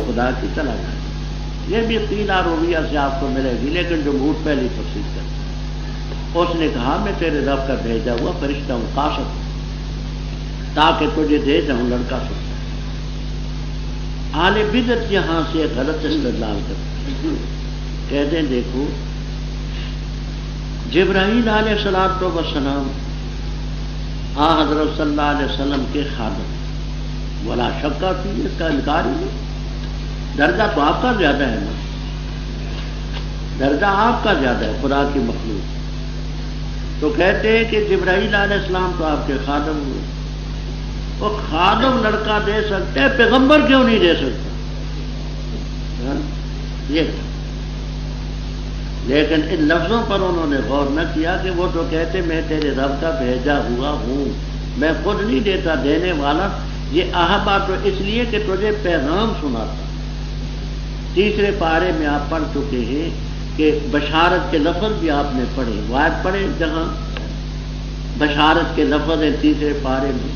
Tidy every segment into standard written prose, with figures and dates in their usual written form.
خدا کی چلا جائے. یہ بھی قیلا رویہ سے آپ کو ملے گی، لیکن جمہور پہلی تفسیر کرتے. اس نے کہا میں تیرے رب کا بھیجا ہوا فرشتہ ہوں، قاصد، تاکہ تجھے دے جاؤں لڑکا سکتا. اہل بدعت یہاں سے غلط استدلال کرتے ہیں. کہتے ہیں دیکھو جبرائیل علیہ السلام حضرت صلی اللہ علیہ وسلم کے خادم، ولا شکا تھی، اس کا انکار ہی نہیں. درجہ تو آپ کا زیادہ ہے نا، درجہ آپ کا زیادہ ہے خدا کی مخلوق. تو کہتے ہیں کہ جبرائیل علیہ السلام تو آپ کے خادم ہوئے. وہ خادم لڑکا دے سکتے، پیغمبر کیوں نہیں دے سکتا؟ یہ لیکن ان لفظوں پر انہوں نے غور نہ کیا کہ وہ تو کہتے میں تیرے رب کا بھیجا ہوا ہوں، میں خود نہیں دیتا، دینے والا. یہ احبا تو اس لیے کہ تجھے پیغام سناتا. تیسرے پارے میں آپ پڑھ چکے ہیں کہ بشارت کے لفظ بھی آپ نے پڑھے، وعد پڑھے جہاں بشارت کے لفظ ہیں تیسرے پارے میں.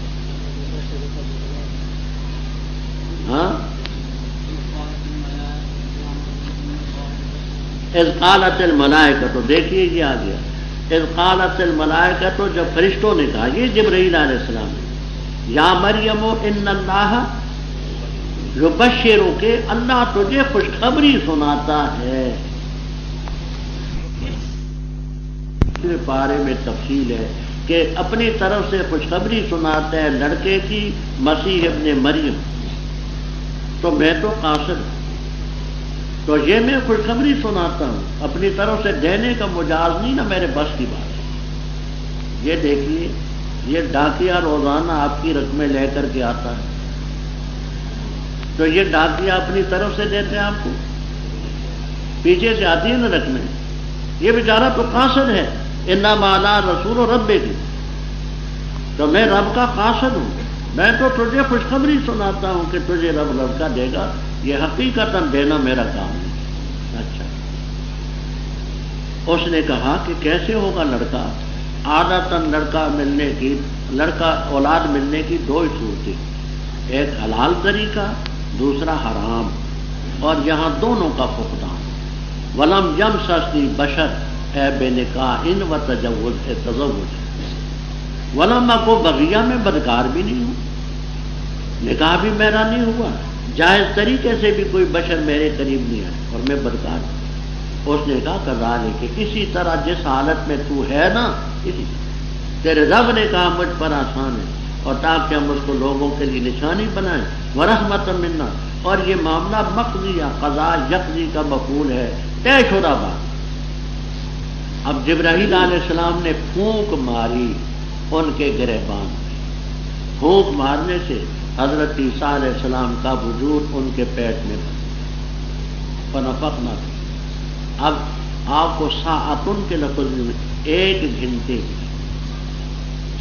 ہاں اذ قالت الملائکہ، تو دیکھیے یہ آ گیا اذ قالت الملائکہ، تو جب فرشتوں نے کہا، یہ جبرائیل علیہ السلام نے، یا مریم ان اللہ یبشرک، کہ اللہ تجھے خوشخبری سناتا ہے. اس بارے میں تفصیل ہے کہ اپنی طرف سے خوشخبری سناتا ہے لڑکے کی، مسیح ابن مریم. تو میں تو قاصد ہوں، تو یہ میں خوشخبری سناتا ہوں، اپنی طرف سے دینے کا مجاز نہیں نا میرے بس کی بات ہے. یہ دیکھیے یہ ڈاکیا روزانہ آپ کی رقمیں لے کر کے آتا ہے، تو یہ ڈاکیا اپنی طرف سے دیتے ہیں آپ کو، پیچھے سے آتی ہے نا رقمیں. یہ بیچارہ تو قاصد ہے، انما علی رسول رب کی، تو میں رب کا قاصد ہوں، میں تو تجھے خوشخبری سناتا ہوں کہ تجھے رب لڑکا دے گا. یہ حقیقتاً دینا میرا کام نہیں. اچھا، اس نے کہا کہ کیسے ہوگا لڑکا؟ عادتاً لڑکا اولاد ملنے کی دو ہی صورتیں، ایک حلال طریقہ، دوسرا حرام، اور یہاں دونوں کا فقدان. ولم یمسسنی بشر، اے بے نکاح و تزوج، ولم کو بغیہ میں بدکار بھی نہیں ہوں، نکاح بھی میرا نہیں ہوا، جائز طریقے سے بھی کوئی بشر میرے قریب نہیں ہے، اور میں بدکار ہوں. اس نے کہا کذالک، کہ اسی طرح جس حالت میں تو ہے نا، اسی تیرے رب نے کہا مجھ پر آسان ہے، اور تاکہ ہم اس کو لوگوں کے لیے نشانی بنائیں، ورحمت منا، اور یہ معاملہ مقضی یا قضاء یقضی کا مفعول ہے، طے شدہ بات. اب جبرائیل علیہ السلام نے پھونک ماری ان کے گریبان میں، پھونک مارنے سے حضرت عیسیٰ علیہ السلام کا وجود ان کے پیٹ میں فنفخنا. اب آپ کو ساعتن کے لفظ میں ایک گھنٹے،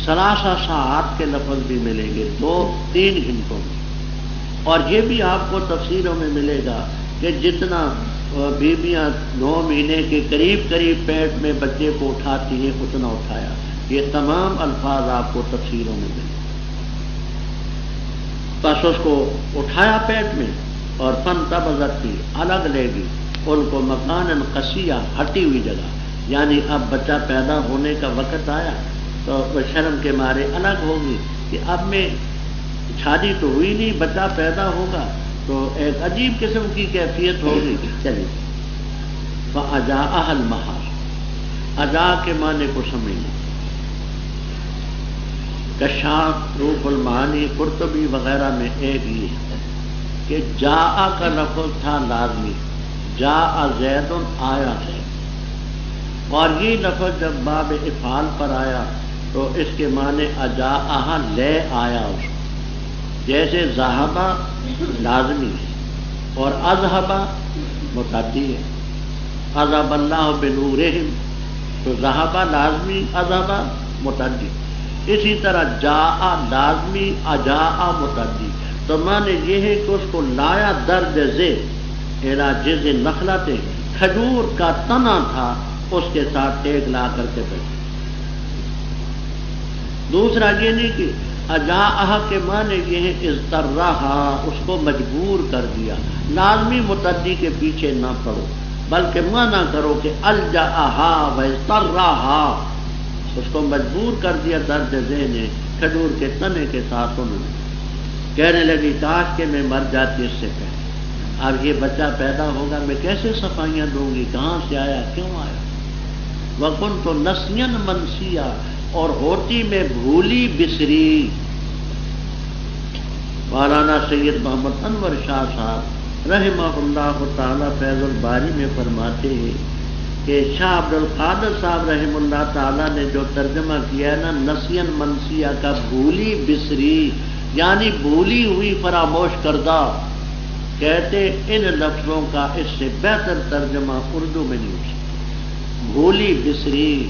ثلاثہ ساعات کے لفظ بھی ملیں گے، 2-3 گھنٹوں میں. اور یہ بھی آپ کو تفسیروں میں ملے گا کہ جتنا بیویاں 9 مہینے کے قریب پیٹ میں بچے کو اٹھاتی ہیں اتنا اٹھایا. یہ تمام الفاظ آپ کو تفسیروں میں ملے. بس اس کو اٹھایا پیٹ میں، اور فانتبذت کی، الگ لے گی ان کو مکانا قصیہ، ہٹی ہوئی جگہ. یعنی اب بچہ پیدا ہونے کا وقت آیا تو وہ شرم کے مارے الگ ہوگی کہ اب میں شادی تو ہوئی نہیں، بچہ پیدا ہوگا تو ایک عجیب قسم کی کیفیت ہوگی. چلیے فَأَجَاءَهَا الْمَحَارُ، اجا کے معنی کو سمجھنا. کشاف، روح المعانی، قرطبی وغیرہ میں ایک یہ ہے کہ جاء کا لفظ تھا لازمی، جاء زید، آیا ہے، اور یہ لفظ جب باب افعال پر آیا تو اس کے معنی اجاءہا، لے آیا اس کو. جیسے ذہبہ لازمی ہے اور اذہبہ متعدی ہے. اذہب اللہ بنورہم، تو ذہبہ لازمی، اذہبہ متعدی. اسی طرح جاء لازمی، اجاء متعدی. تو معنی یہ ہے کہ اس کو لایا درد ذیل الی جذع نخلۃ، کھجور کا تنا تھا اس کے ساتھ ٹیک لا کر کے بیٹھے. دوسرا یہ نہیں کہ اجاءہ کے معنی یہ ہے اضطرہا، اس کو مجبور کر دیا. لازمی متعدی کے پیچھے نہ پڑو، بلکہ معنی کرو کہ الجاہا و اضطرہا، اس کو مجبور کر دیا درد ذہن کھجور کے تنے کے ساتھ. انہوں نے کہنے لگی کاش کہ میں مر جاتی اس سے پہلے. اب یہ بچہ پیدا ہوگا میں کیسے صفائیاں دوں گی، کہاں سے آیا، کیوں آیا. وَكُنْتُ نَسْيًا مَنْسِيًّا، اور ہوتی میں بھولی بسری. مولانا سید محمد انور شاہ صاحب رحمہ اللہ تعالی فیض الباری میں فرماتے ہیں کہ شاہ عبد القادر صاحب رحمہ اللہ تعالی نے جو ترجمہ کیا ہے نا نسین منسیہ کا، بھولی بسری یعنی بھولی ہوئی فراموش کردہ، کہتے ان لفظوں کا اس سے بہتر ترجمہ اردو میں نہیں ہو سکتا. بھولی بسری،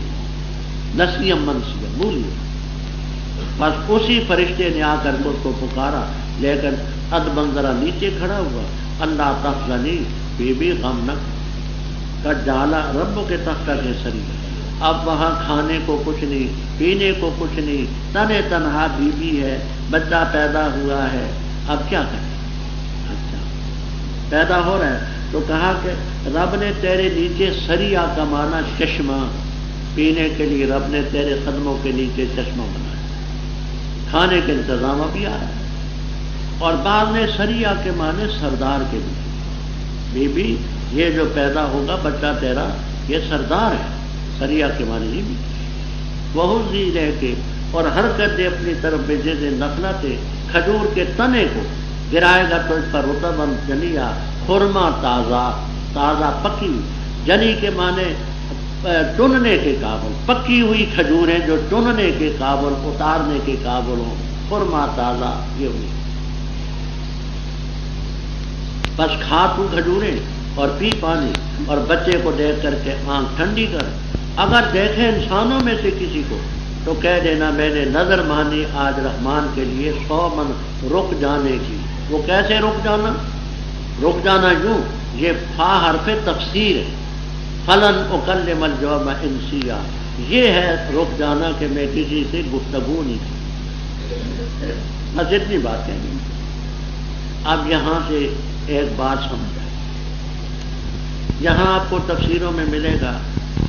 نسیم منسیہ، بھولی. بس اسی فرشتے نے آ کر اس کو پکارا، لیکن ادبن ذرا نیچے کھڑا ہوا. اللہ تحزنی، بی بی غم نہ کر، ڈالا رب کے تختہ کے سری. اب وہاں کھانے کو کچھ نہیں، پینے کو کچھ نہیں، تنے تنہا بی بی ہے، بچہ پیدا ہوا ہے، اب کیا کریں. اچھا پیدا ہو رہا ہے تو کہا کہ رب نے تیرے نیچے سریا کا معنی چشمہ، پینے کے لیے رب نے تیرے قدموں کے نیچے چشمہ بنایا، کھانے کے انتظام بھی آیا. اور بعد میں سریا کے معنی سردار کے لیے، بی بی یہ جو پیدا ہوگا بچہ تیرا یہ سردار ہے. سریا کے معنی نہیں بھی بہت زی رہ کے، اور حرکت دے اپنی طرف بھیجے دے نخلتے، کھجور کے تنے کو گرائے گا تو اس پر رطباً جنیا، خرما تازہ، تازہ پکی. جنی کے معنی چننے کے قابل، پکی ہوئی کھجوریں جو چننے کے قابل، اتارنے کے قابل ہوں. خرما تازہ یہ ہوئی. بس کھا تو کھجوریں اور پی پانی، اور بچے کو دیکھ کر کے آنکھ ٹھنڈی کر. اگر دیکھیں انسانوں میں سے کسی کو تو کہہ دینا میں نے نظر مانی آج رحمان کے لیے 100 من رک جانے کی. وہ کیسے رک جانا؟ رک جانا یوں، یہ فا حرف تفسیر ہے. فلن اکلم اليوم انسیا، یہ ہے رک جانا کہ میں کسی سے گفتگو نہیں کی. بس اتنی بات کہنی. اب یہاں سے ایک بات سمجھا، یہاں آپ کو تفسیروں میں ملے گا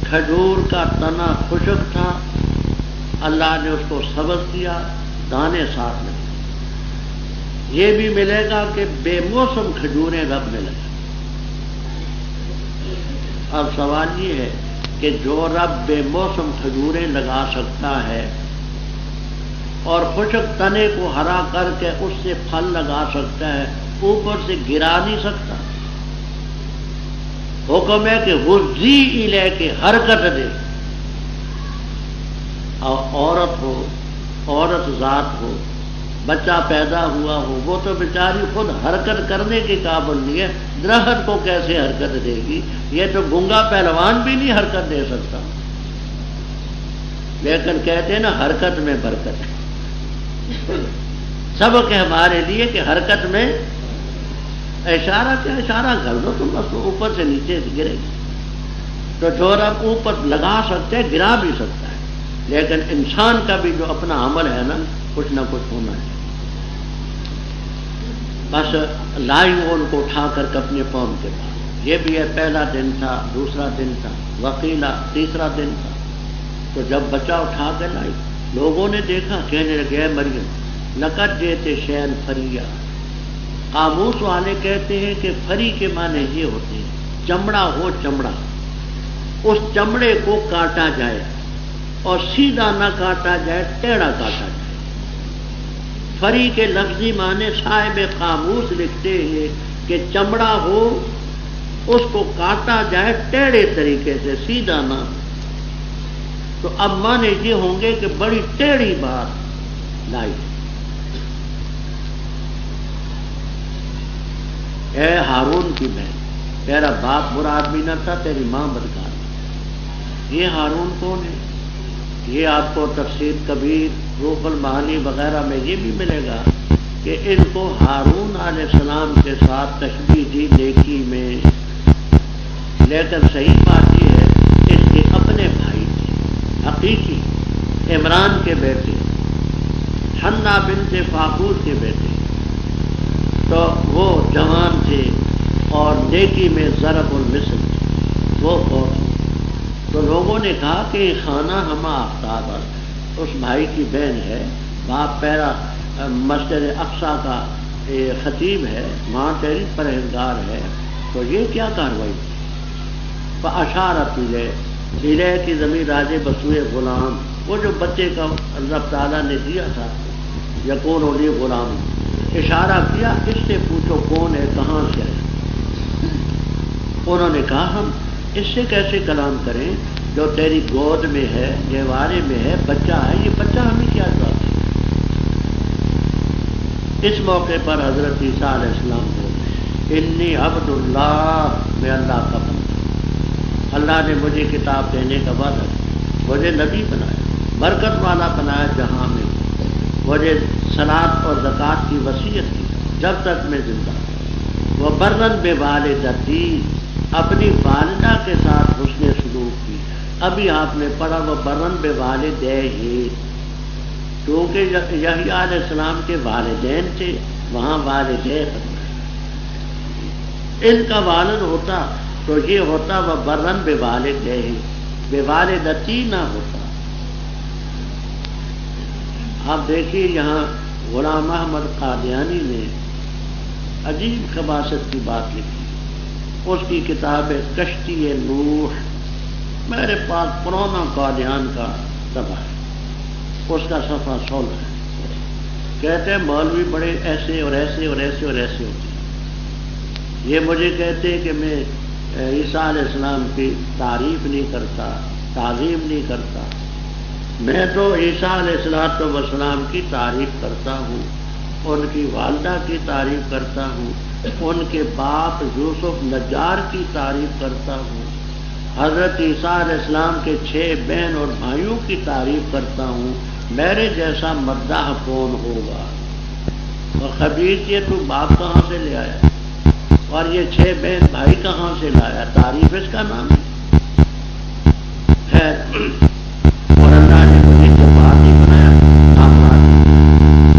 کھجور کا تنا خشک تھا، اللہ نے اس کو سبز کیا، دانے ساتھ لگے. یہ بھی ملے گا کہ بے موسم کھجوریں رب نے لگا. اب سوال یہ ہے کہ جو رب بے موسم کھجوریں لگا سکتا ہے اور خشک تنے کو ہرا کر کے اس سے پھل لگا سکتا ہے، اوپر سے گرا نہیں سکتا. حکم ہے کہ غزی الے کے حرکت دے. اور عورت ہو، عورت ذات ہو، بچہ پیدا ہوا ہو، وہ تو بیچاری خود حرکت کرنے کے قابل نہیں ہے، درخت کو کیسے حرکت دے گی؟ یہ تو گنگا پہلوان بھی نہیں حرکت دے سکتا. لیکن کہتے ہیں نا حرکت میں برکت ہے. سبق ہے ہمارے لیے کہ حرکت میں اشارہ کیا، اشارہ کر دو تم بس اوپر سے نیچے سے گرے گی. تو جو رب اوپر لگا سکتے گرا بھی سکتا ہے، لیکن انسان کا بھی جو اپنا عمل ہے نا کچھ نہ کچھ ہونا ہے. بس لائی ان کو اٹھا کر اپنے قوم کے پاس. یہ بھی ہے پہلا دن تھا، دوسرا دن تھا، وکیلا تیسرا دن تھا. تو جب بچہ اٹھا کے لائی لوگوں نے دیکھا، کہنے لگے مریم لقد جئت شیئا فریا. قاموس والے کہتے ہیں کہ فری کے معنی یہ ہوتے ہیں چمڑا ہو، چمڑا، اس چمڑے کو کاٹا جائے اور سیدھا نہ کاٹا جائے، ٹیڑھا کاٹا جائے. فری کے لفظی معنی صاحب قاموس لکھتے ہیں کہ چمڑا ہو، اس کو کاٹا جائے ٹیڑھے طریقے سے، سیدھا نہ. تو اب معنی یہ ہوں گے کہ بڑی ٹیڑھی بات لائی. اے ہارون کی بہن، تیرا باپ برا آدمی نہ تھا، تیری ماں بدکار. یہ ہارون کون ہے؟ یہ آپ کو تفسیر کبیر، روح المعانی وغیرہ میں یہ بھی ملے گا کہ ان کو ہارون علیہ السلام کے ساتھ تشبیہ دی نیکی میں. لیکن صحیح بات یہ ہے اس کے اپنے بھائی تھے حقیقی، عمران کے بیٹے حنا بنت فاقوس کے بیٹے، تو وہ جوان تھے اور نیکی میں ضرب المثل تھے، وہ فوت ہوئے۔ تو لوگوں نے کہا کہ خانہ ہما آفتاب اس بھائی کی بہن ہے، باپ پیرا مسجد اقصیٰ کا خطیب ہے، ماں تیری پرہیزگار ہے، تو یہ کیا کاروائی؟ فاشارت الیہ کی ضمیر راجع بسوئے غلام، وہ جو بچے کا اللہ تعالیٰ نے دیا تھا، یکون لی غلام، اشارہ کیا اس سے پوچھو کون ہے، کہاں سے ہے۔ انہوں نے کہا ہم اس سے کیسے کلام کریں جو تیری گود میں ہے، گہوارے میں ہے، بچہ ہے، یہ بچہ ہمیں کیا جواب دے۔ اس موقع پر حضرت عیسیٰ علیہ السلام بولے انی عبد اللہ، میں اللہ کا بندہ، اللہ نے مجھے کتاب دینے کا وعدہ کیا، مجھے نبی بنایا، برکت والا بنایا جہاں میں، مجھے صلاۃ اور زکوٰۃ کی وصیت کی جب تک میں زندہ ہوں، وہ برن بوالدتی، اپنی والدہ کے ساتھ حسن سلوک کی۔ ابھی آپ نے پڑھا وہ برن بوالدہ ہی، کیونکہ یحییٰ علیہ السلام کے والدین تھے، وہاں والدہ ان کا والد ہوتا تو یہ ہوتا وہ برن بوالدہ ہی، بوالدتی نہ ہوتا۔ آپ دیکھیے یہاں غلام احمد قادیانی نے عجیب خباثت کی بات لکھی، اس کی کتاب ہے کشتی نوح، میرے پاس پرانا قادیان کا صفحہ ہے، اس کا صفحہ 16 ہے۔ کہتے ہیں مولوی بڑے ایسے اور ایسے اور ایسے اور ایسے ہوتے ہیں، یہ مجھے کہتے ہیں کہ میں عیسیٰ علیہ السلام کی تعریف نہیں کرتا، تعظیم نہیں کرتا، میں تو عیسیٰ علیہ السلام کی تعریف کرتا ہوں، ان کی والدہ کی تعریف کرتا ہوں، ان کے باپ یوسف نجار کی تعریف کرتا ہوں، حضرت عیسیٰ علیہ السلام کے 6 بہن اور بھائیوں کی تعریف کرتا ہوں، میرے جیسا مداح کون ہوگا؟ اور خبیث یہ تو باپ کہاں سے لے آیا اور یہ 6 بہن بھائی کہاں سے لایا؟ تعریف اس کا نام ہے۔ اور اللہ نے مجھے جو بات ہی بنایا آپ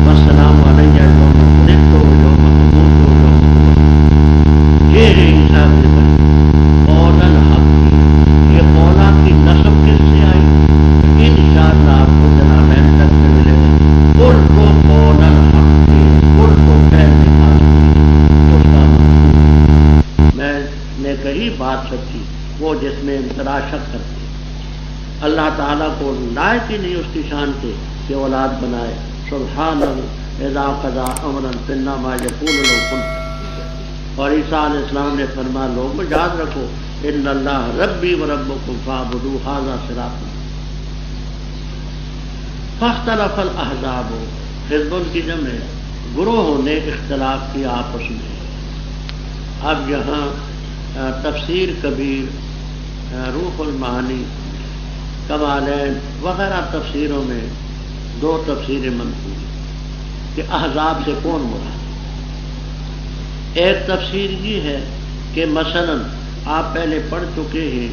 والسلام علیہ یوم ولدت و یوم اموت و یوم ابعث، یہ ہے عیسیٰ کے بچے قول الحق کی۔ یہ قولا کی نسب کس سے آئی؟ انشاءاللہ آپ کو جناب این تک میں ملے گا۔ قل کو قول الحق کی، قل کو پیر نکال کی، اس کا مفہوم میں نے کہی بات سچی، وہ جس میں انترا شک کرتے اللہ تعالیٰ کو لائق ہی نہیں اس کی شان کے کہ اولاد بنائے۔ سبحانہ اذا قضا امرا فانما یقول له کن۔ اور عیسیٰ علیہ السلام نے فرمایا لوگوں یاد رکھو ان اللہ ربی و ربکم فاعبدوہ ھذا صراط۔ فاختلف الاحزاب، حزب کی جمع ہے، گروہوں نے اختلاف کیا آپس میں۔ اب یہاں تفسیر کبیر، روح المعانی، کمالین وغیرہ تفسیروں میں 2 تفسیریں منقول کہ احزاب سے کون مراد۔ ایک تفسیر یہ ہے کہ مثلا آپ پہلے پڑھ چکے ہیں،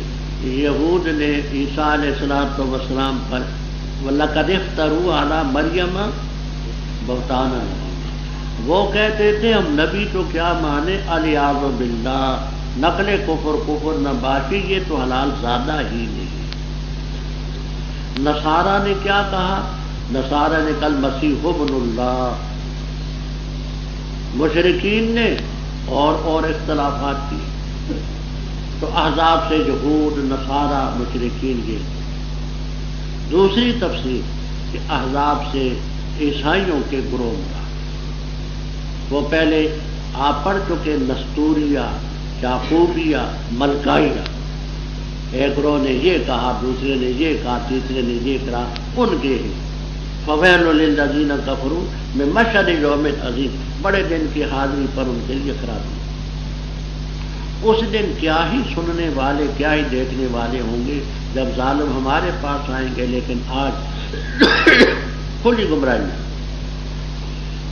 یہود نے عیسیٰ علیہ السلام پر وَلَقَدِ افْتَرُوا عَلَى مَرْيَمَ بہتانا، وہ کہتے تھے ہم نبی تو کیا مانے، الیاذ باللہ، نقل کفر نہ باقی، یہ تو حلال زادہ ہی نہیں۔ نصارہ نے کیا کہا؟ نصارہ نے کل مسیح ابن اللہ، مشرکین نے اور اختلافات کی، تو احزاب سے یہود، نصارہ، مشرکین یہ۔ دوسری تفسیر کہ احزاب سے عیسائیوں کے گروہ مراد، وہ پہلے آپ پڑھ چکے نستوریہ، یعقوبیہ، ملکائیہ، ایک گروہ نے یہ کہا، دوسرے نے یہ کہا، تیسرے نے یہ کہا، ان کے فویل للذین کفروا من مشہد یوم عظیم، بڑے دن کی حاضری پر ان کے لیے خرابی۔ اس دن کیا ہی سننے والے، کیا ہی دیکھنے والے ہوں گے جب ظالم ہمارے پاس آئیں گے، لیکن آج کھلی گمراہی۔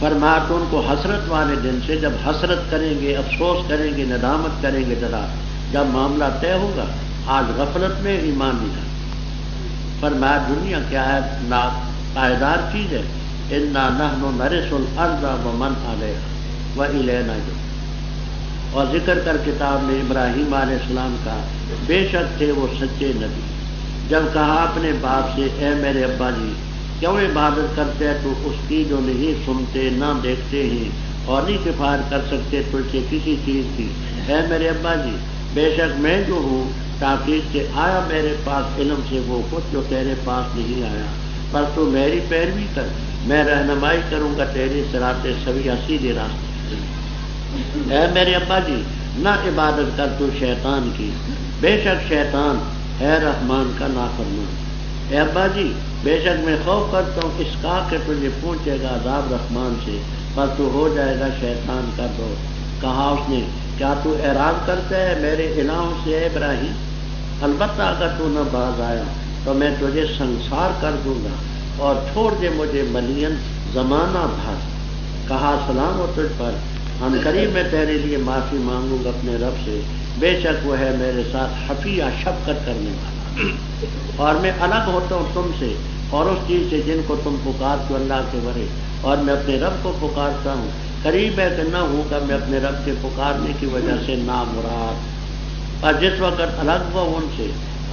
فرمایا تو ان کو حسرت والے دن سے، جب حسرت کریں گے، افسوس کریں گے، ندامت کریں گے، جب معاملہ طے ہوگا۔ آج غفلت میں ایمان نہیں تھا۔ فرمایا دنیا کیا ہے؟ پائیدار چیز ہے، انا نحن نرث الارض ومن علیہا والینا یرجعون۔ اور ذکر کر کتاب میں ابراہیم علیہ السلام کا، بے شک تھے وہ سچے نبی، جب کہا اپنے باپ سے اے میرے ابا جی کیوں عبادت کرتے ہیں تو اس کی جو نہیں سنتے نہ دیکھتے ہیں اور نہیں کفایت کر سکتے تجھ سے کسی چیز کی، اے میرے ابا جی بے شک میں جو ہوں تاکید سے آیا میرے پاس علم سے وہ کچھ جو تیرے پاس نہیں آیا، پر تو میری پیروی کر، میں رہنمائی کروں گا تیری صراط سویہ سیدھے راستے۔ اے میرے ابا جی نہ عبادت کر تو شیطان کی، بے شک شیطان ہے رحمان کا نافرمان۔ اے ابا جی بے شک میں خوف کرتا ہوں اس کا کہ تجھے پہنچے گا عذاب رحمان سے، پر تو ہو جائے گا شیطان کا دوست۔ کہا اس نے کیا تو اعراض کرتا ہے میرے الہوں سے اے ابراہیم؟ البتہ اگر تو نہ باز آیا تو میں تجھے سنسار کر دوں گا اور چھوڑ دے مجھے ملین زمانہ بھر۔ کہا سلام ہو تجھ پر، ہم قریب میں تیرے لیے معافی مانگوں گا اپنے رب سے، بے شک وہ ہے میرے ساتھ حفیہ شفقت کرنے والا، اور میں الگ ہوتا ہوں تم سے اور اس چیز سے جن کو تم پکارتے ہو اللہ کے ورے، اور میں اپنے رب کو پکارتا ہوں، قریب ہے کہ نہ ہوگا میں اپنے رب کے پکارنے کی وجہ سے نامراد۔ اور جس وقت الگ ہوا ان سے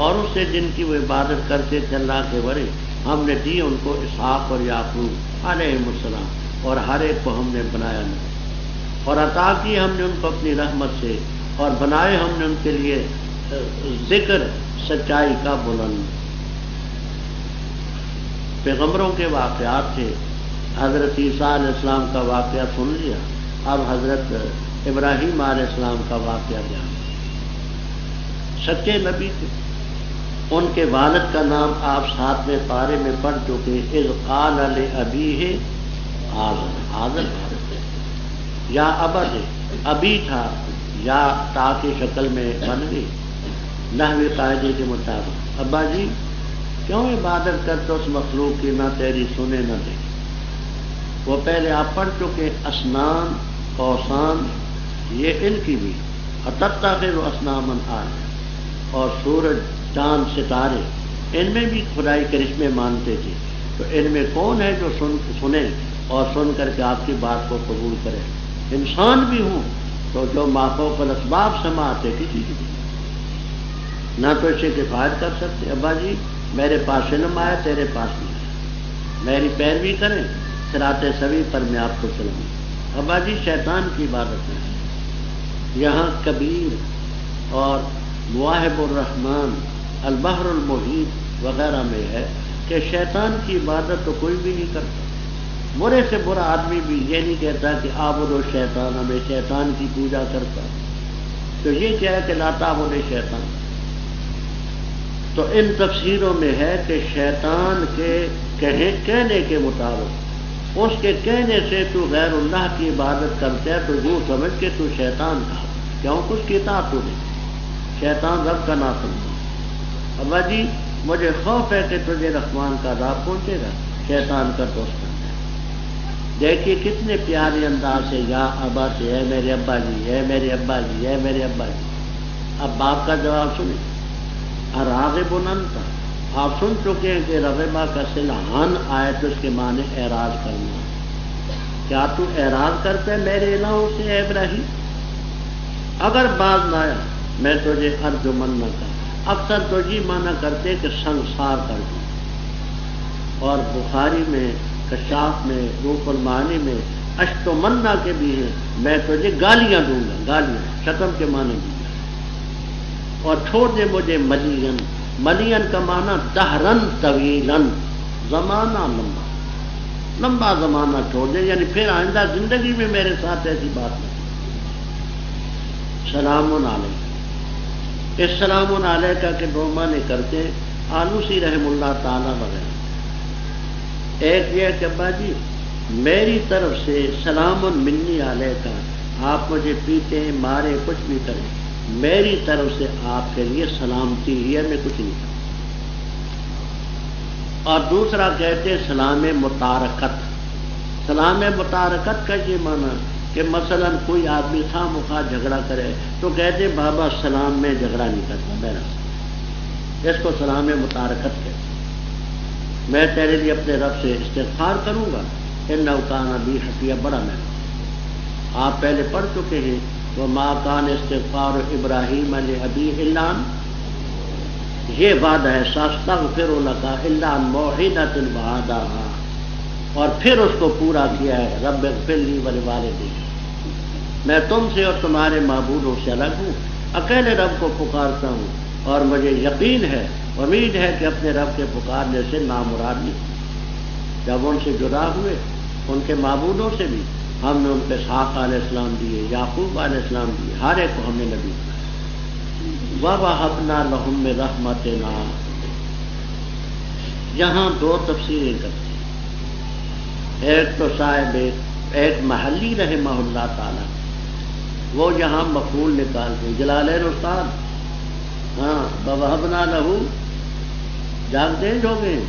اور اس سے جن کی وہ عبادت کرتے تھے اللہ کے ورے، ہم نے دی ان کو اسحاق اور یعقوب علیہم السلام، اور ہر ایک کو ہم نے بنایا نہیں، اور عطا کی ہم نے ان کو اپنی رحمت سے، اور بنائے ہم نے ان کے لیے ذکر سچائی کا بلند۔ پیغمبروں کے واقعات تھے، حضرت عیسیٰ علیہ السلام کا واقعہ سن لیا، اب حضرت ابراہیم علیہ السلام کا واقعہ جان۔ سچے نبی تھے، ان کے والد کا نام آپ 7ویں پارے میں پڑھ چکے، اذ قال لأبیہ آزر، آزر یا ابد، ابھی تھا یا تا کی شکل میں بن گئی نحوی قاعدے کے مطابق، ابا جی کیوں عبادت کرتے اس مخلوق کی نہ تیری سنے نہ دیکھے۔ وہ پہلے آپ پڑھ چکے، اسنام اوثان یہ ان کی بھی، اتتخذ اصناما آلہۃ، اور سورج چاند ستارے ان میں بھی خدائی کرشمے مانتے تھے، تو ان میں کون ہے جو سنے اور سن کر کے آپ کی بات کو قبول کرے؟ انسان بھی ہوں تو جو مافوق الاسباب سماعتے کسی کی نہ تو اسے کفایت کر سکتے۔ ابا جی میرے پاس علم آیا تیرے پاس نہیں آیا، میری پیروی کریں صراط سوی پر میں آپ کو چلاؤں۔ ابا جی شیطان کی عبادت ہے، یہاں کبیر اور مواہب الرحمن البحر المحیط وغیرہ میں ہے کہ شیطان کی عبادت تو کوئی بھی نہیں کرتا، برے سے برا آدمی بھی یہ نہیں کہتا کہ عابد و شیطان، ہمیں شیطان کی پوجا کرتا، تو یہ کیا ہے کہ لا تعبد شیطان۔ تو ان تفسیروں میں ہے کہ شیطان کے کہنے کے مطابق، اس کے کہنے سے تو غیر اللہ کی عبادت کرتا ہے تو یوں سمجھ کے تو شیطان تھا، کیوں کچھ کی اطاعت تو نہیں، شیطان رب کا نافرمان۔ ابا جی مجھے خوف ہے کہ تجھے رحمان کا عذاب پہنچے گا، شیطان کا دوست بن جائے۔ دیکھیے کتنے پیارے انداز سے یا ابا سے، اے میرے ابا جی، اے میرے ابا جی، اے میرے ابا جی۔ اب باپ کا جواب سنیں، راغب انت، آپ سن چکے ہیں کہ رغبہ کا صلہ آئے تو اس کے معنی اعراض کرنا۔ کیا تو اعراض کرتے میرے الہوں سے اے ابراہیم؟ اگر باز نہ آیا میں تجھے ارجمن نہ کر، اکثر تو جی مانا کرتے کہ سنسار کر دوں، اور بخاری میں کشاف میں روح المعانی میں اشت و منا کے بھی ہیں، میں تجھے گالیاں دوں گا، گالیاں شتم کے معنی دوں گا، اور چھوڑ دے مجھے ملین، ملین کا معنی دہرن طویلن، زمانہ لمبا، لمبا زمانہ چھوڑ دے، یعنی پھر آئندہ زندگی میں میرے ساتھ ایسی بات نہیں۔ سلام علیکم، اس سلام علیکہ کے دو معنی کرتے آلوسی رحم اللہ تعالی وغیرہ۔ ایک یہ کہ ابا جی میری طرف سے سلام منی علیکہ، آپ مجھے پیٹیں مارے کچھ بھی کریں، میری طرف سے آپ کے لیے سلامتی ہے، میں کچھ نہیں کروں۔ اور دوسرا کہتے سلام متارکت، سلام متارکت کا یہ معنی کہ مثلا کوئی آدمی خواہ مخواہ جھگڑا کرے تو کہتے بابا سلام میں جھگڑا نہیں کرتا میرا، اس کو سلام متارکت کہتے، میں تیرے لیے اپنے رب سے استغفار کروں گا انہ کان بی حفیہ بڑا میں آپ پہلے پڑھ چکے ہیں وما کان استغفار ابراہیم لأبیہ الا یہ وعدہ ہے ساستغفر لک الا عن موعدۃ وعدہا اور پھر اس کو پورا کیا ہے رب اغفر لی ولوالدی میں تم سے اور تمہارے معبودوں سے الگ ہوں اکیلے رب کو پکارتا ہوں اور مجھے یقین ہے امید ہے کہ اپنے رب کے پکارنے سے نامراد نہیں جب ان سے جدا ہوئے ان کے معبودوں سے بھی ہم نے ان کو اسحاق علیہ السلام دیے یعقوب علیہ السلام دیے ہر ایک کو ہم نے نبی دیا وَوَهَبْنَا لَهُم مِّن رَحْمَتِنَا یہاں دو تفسیریں کرتے ہیں ایک تو صاحب ایک محلی رحمہ اللہ تعالی وہ یہاں مفعول نکالتے ہیں جلالین استاد ہاں وَوَهَبْنَا لَهُ جاگتے ہیں جو گئے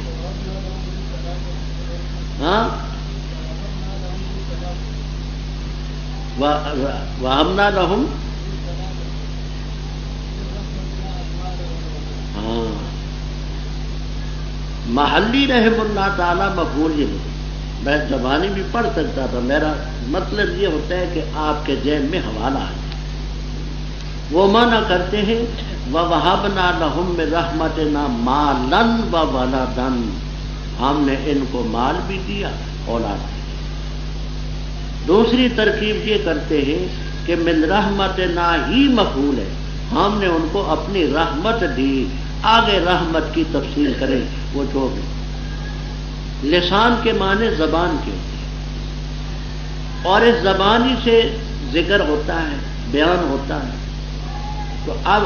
ہاں وَوَهَبْنَا لَهُم محلی رحم اللہ تعالیٰ مقبول یہ نہیں میں زبانی بھی پڑھ سکتا تھا میرا مطلب یہ ہوتا ہے کہ آپ کے ذہن میں حوالہ آ جائے وہ معنی کرتے ہیں وَوَهَبْنَا لَهُم مِّن رَحْمَتِنَا مَالًا وَوَلَدًا ہم نے ان کو مال بھی دیا اولاد بھی دوسری ترکیب یہ کرتے ہیں کہ من رحمتنا ہی مفعول ہے ہم نے ان کو اپنی رحمت دی آگے رحمت کی تفصیل کریں وہ جو بھی لسان کے معنی زبان کے ہوتے ہیں اور اس زبانی سے ذکر ہوتا ہے بیان ہوتا ہے تو اب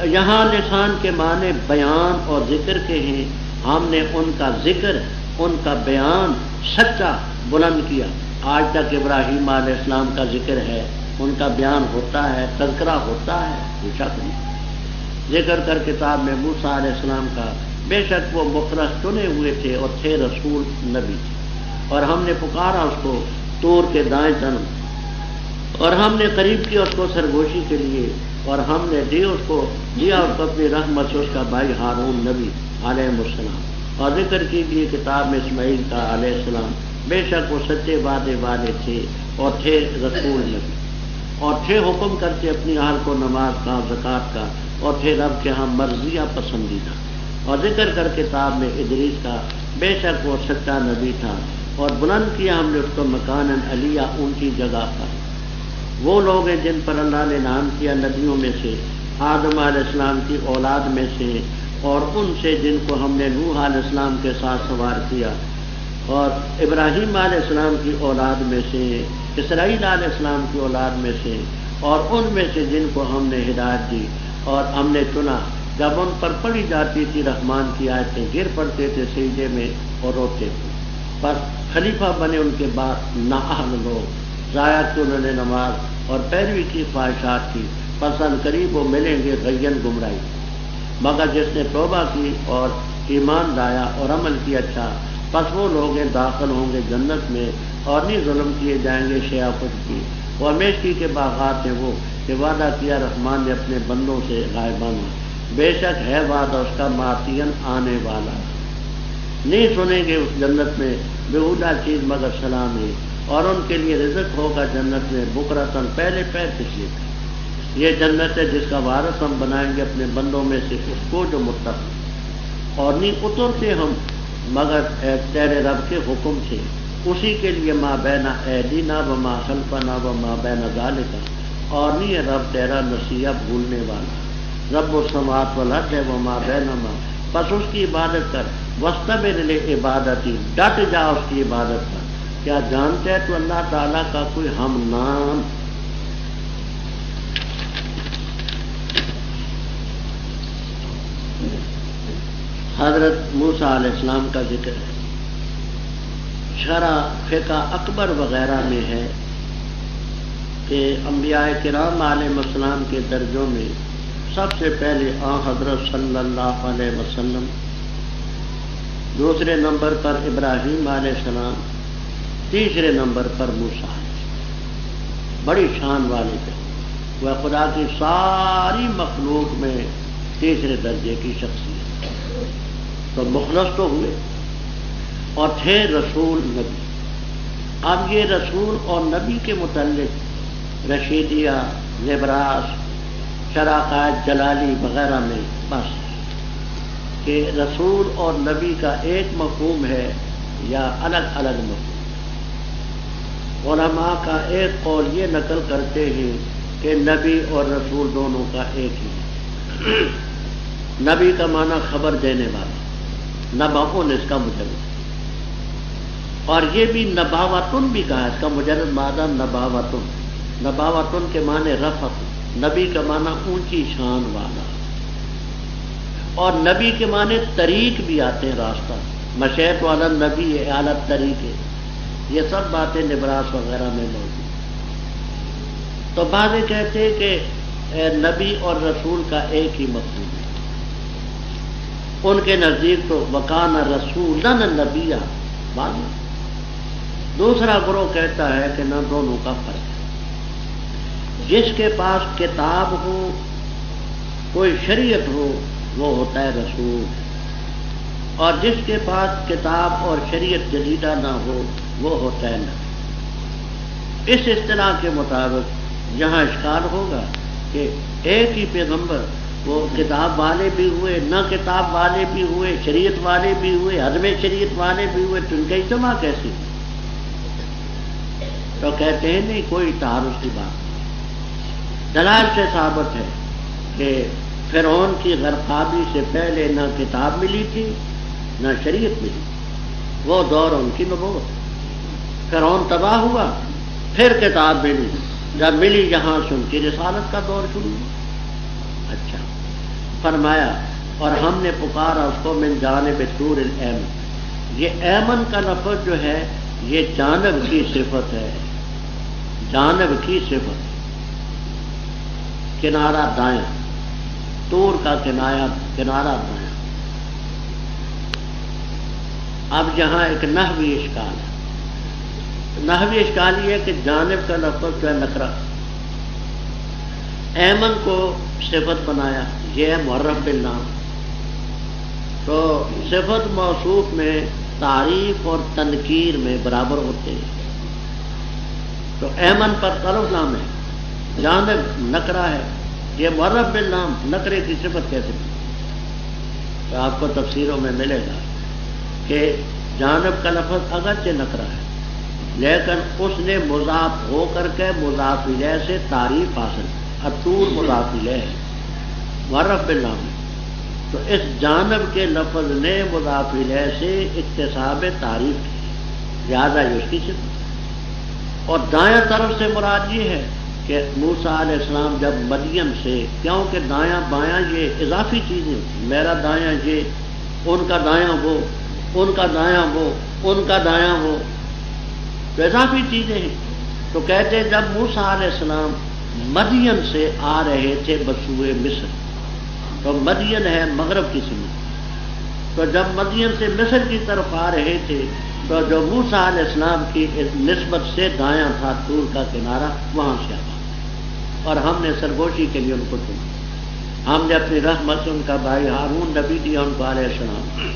یہاں لسان کے معنی بیان اور ذکر کے ہیں ہم نے ان کا ذکر ان کا بیان سچا بلند کیا آج تک ابراہیم علیہ السلام کا ذکر ہے ان کا بیان ہوتا ہے تذکرہ ہوتا ہے کوئی شک نہیں ذکر کر کتاب میں موسیٰ علیہ السلام کا بے شک وہ مخلص چنے ہوئے تھے اور تھے رسول نبی تھے اور ہم نے پکارا اس کو طور کے دائیں طرف اور ہم نے قریب کیا اس کو سرگوشی کے لیے اور ہم نے دیا اس کو اپنی رحمت سے اس کا بھائی ہارون نبی علیہ السلام اور ذکر کیجیے کتاب میں اسماعیل کا علیہ السلام بے شک وہ سچے وعدے والے تھے اور تھے رسول نبی اور تھے حکم کرتے اپنی اہل کو نماز کا زکوٰۃ کا اور تھے رب کے ہاں مرضیہ پسندیدہ اور ذکر کر کتاب میں ادریس کا بے شک وہ سچا نبی تھا اور بلند کیا ہم نے اس کو مکان علیہ اونچی جگہ پر وہ لوگ ہیں جن پر اللہ نے انعام کیا نبیوں میں سے آدم علیہ السلام کی اولاد میں سے اور ان سے جن کو ہم نے نوح علیہ السلام کے ساتھ سوار کیا اور ابراہیم علیہ السلام کی اولاد میں سے اسرائیل علیہ السلام کی اولاد میں سے اور ان میں سے جن کو ہم نے ہدایت دی اور ہم نے چنا جب ان پر پڑھی جاتی تھی رحمان کی آیتیں گر پڑتے تھے سجدے میں اور روتے تھے بس خلیفہ بنے ان کے بعد نااہل لوگ ضائع کی انہوں نے نماز اور پیروی کی خواہشات کی پسند قریب وہ ملیں گے غین گمراہی مگر جس نے توبہ کی اور ایمان لایا اور عمل کیا اچھا بس وہ لوگ داخل ہوں گے جنت میں اور نہیں ظلم کیے جائیں گے شیعہ خود کی اور میشکی کے باغات ہیں وہ کہ وعدہ کیا رحمان نے اپنے بندوں سے غائبانہ بے شک ہے وعدہ اس کا معطین آنے والا نہیں سنیں گے اس جنت میں بےہودہ چیز مگر سلامی اور ان کے لیے رزق ہوگا جنت میں بکرتن پہلے پیر پچھلے یہ جنت ہے جس کا وارث ہم بنائیں گے اپنے بندوں میں سے اس کو جو متقی اور نہیں اترتے ہم مگر تیرے رب کے حکم سے اسی کے لیے ما بین ایدینا و ما خلفنا و ما بین ذالک اور نہیں ہے رب تیرا نصیحہ بھولنے والا رب السماوات والارض ہے و ما بینہما بس اس کی عبادت کر واستبر لعبادتی ڈٹ جا اس کی عبادت کر کیا جانتے ہیں تو اللہ تعالیٰ کا کوئی ہم نام حضرت موسیٰ علیہ السلام کا ذکر ہے شرح فقہ اکبر وغیرہ میں ہے کہ انبیاء کرام علیہ السلام کے درجوں میں سب سے پہلے حضرت صلی اللہ علیہ وسلم دوسرے نمبر پر ابراہیم علیہ السلام تیسرے نمبر پر موسیٰ بڑی شان والے تھے وہ خدا کی ساری مخلوق میں تیسرے درجے کی شخصیت تو مخلص تو ہوئے اور تھے رسول نبی اب یہ رسول اور نبی کے متعلق رشیدیہ، نبراس، شراکات جلالی وغیرہ میں بس کہ رسول اور نبی کا ایک مفہوم ہے یا الگ الگ مفہوم. علماء کا ایک قول یہ نقل کرتے ہیں کہ نبی اور رسول دونوں کا ایک ہی ہے. نبی کا معنی خبر دینے والا، نباؤن اس کا مجرد، اور یہ بھی نباوتن بھی کہا، اس کا مجرد مادہ نباوتن. نباوتن کے معنی رفعت، نبی کا معنی اونچی شان والا، اور نبی کے معنی طریق بھی آتے ہیں، راستہ. مشیت والا نبی اعلیٰ طریق ہے. یہ سب باتیں نبراس وغیرہ میں موجود. تو بعض کہتے ہیں کہ نبی اور رسول کا ایک ہی مفہوم ہے. ان کے نزدیک تو وکان رسولاً نبیّا. دوسرا گروہ کہتا ہے کہ نہ، دونوں کا فرق ہے. جس کے پاس کتاب ہو، کوئی شریعت ہو، وہ ہوتا ہے رسول، اور جس کے پاس کتاب اور شریعت جدیدہ نہ ہو وہ ہوتا ہے نبی. اس اصطلاح کے مطابق یہاں اشکال ہوگا کہ ایک ہی پیغمبر، وہ کتاب والے بھی ہوئے، نہ کتاب والے بھی ہوئے، شریعت والے بھی ہوئے، عدم شریعت والے بھی ہوئے، تو ان کا اجتماع کیسے؟ تو کہتے ہیں نہیں، کوئی تعارض کی بات نہیں. دلائل سے ثابت ہے کہ فرعون کی غرقابی سے پہلے نہ کتاب ملی تھی نہ شریعت ملی. وہ دور ان کی نبوت. فرعون تباہ ہوا، پھر کتاب ملی، جب ملی یہاں سے ان کی رسالت کا دور شروع ہوا. اچھا، فرمایا اور ہم نے پکارا اس کو من جانب طور الایمن. یہ ایمن کا لفظ جو ہے یہ جانب کی صفت ہے، جانب کی صفت. کنارہ دائیں، طور کا کنارہ دائیں. اب یہاں ایک نحوی اشکال ہے. نحوی اشکال یہ ہے کہ جانب کا لفظ جو ہے نکرہ، ایمن کو صفت بنایا، یہ ہے معرف بالنام. تو صفت موصوف میں تعریف اور تنکیر میں برابر ہوتے ہیں. تو ایمن پر طرف نام ہے، جانب نکرہ ہے، یہ معرف بالنام نکرے کی صفت کیسے بنی؟ تو آپ کو تفسیروں میں ملے گا کہ جانب کا لفظ اگرچہ نکرہ ہے لیکن اس نے مضاف ہو کر کے مضاف الیہ سے تعریف حاصل. الطور مضاف الیہ ہے، معرف بالنام. تو اس جانب کے لفظ نے مضاف الیہ سے اکتساب تعریف کی، لہذا یہ اس کی صفت. اور دائیں طرف سے مراد یہ ہے کہ موسیٰ علیہ السلام جب مدین سے، کیونکہ دایاں بایاں یہ اضافی چیزیں، میرا دایاں یہ، ان کا دایاں وہ، ان کا دایاں وہ، ان کا دایاں وہ، تو اضافی چیزیں ہیں. تو کہتے ہیں جب موسیٰ علیہ السلام مدین سے آ رہے تھے بسوئے مصر، تو مدین ہے مغرب کی سمت. تو جب مدین سے مصر کی طرف آ رہے تھے تو جو موسیٰ علیہ السلام کی نسبت سے دایاں تھا طور کا کنارہ، وہاں سے آیا اور ہم نے سرگوشی کے لیے ان کو چنا. ہم نے اپنی رحمت سے ان کا بھائی ہارون نبی دیا ان کو علیہ السلام.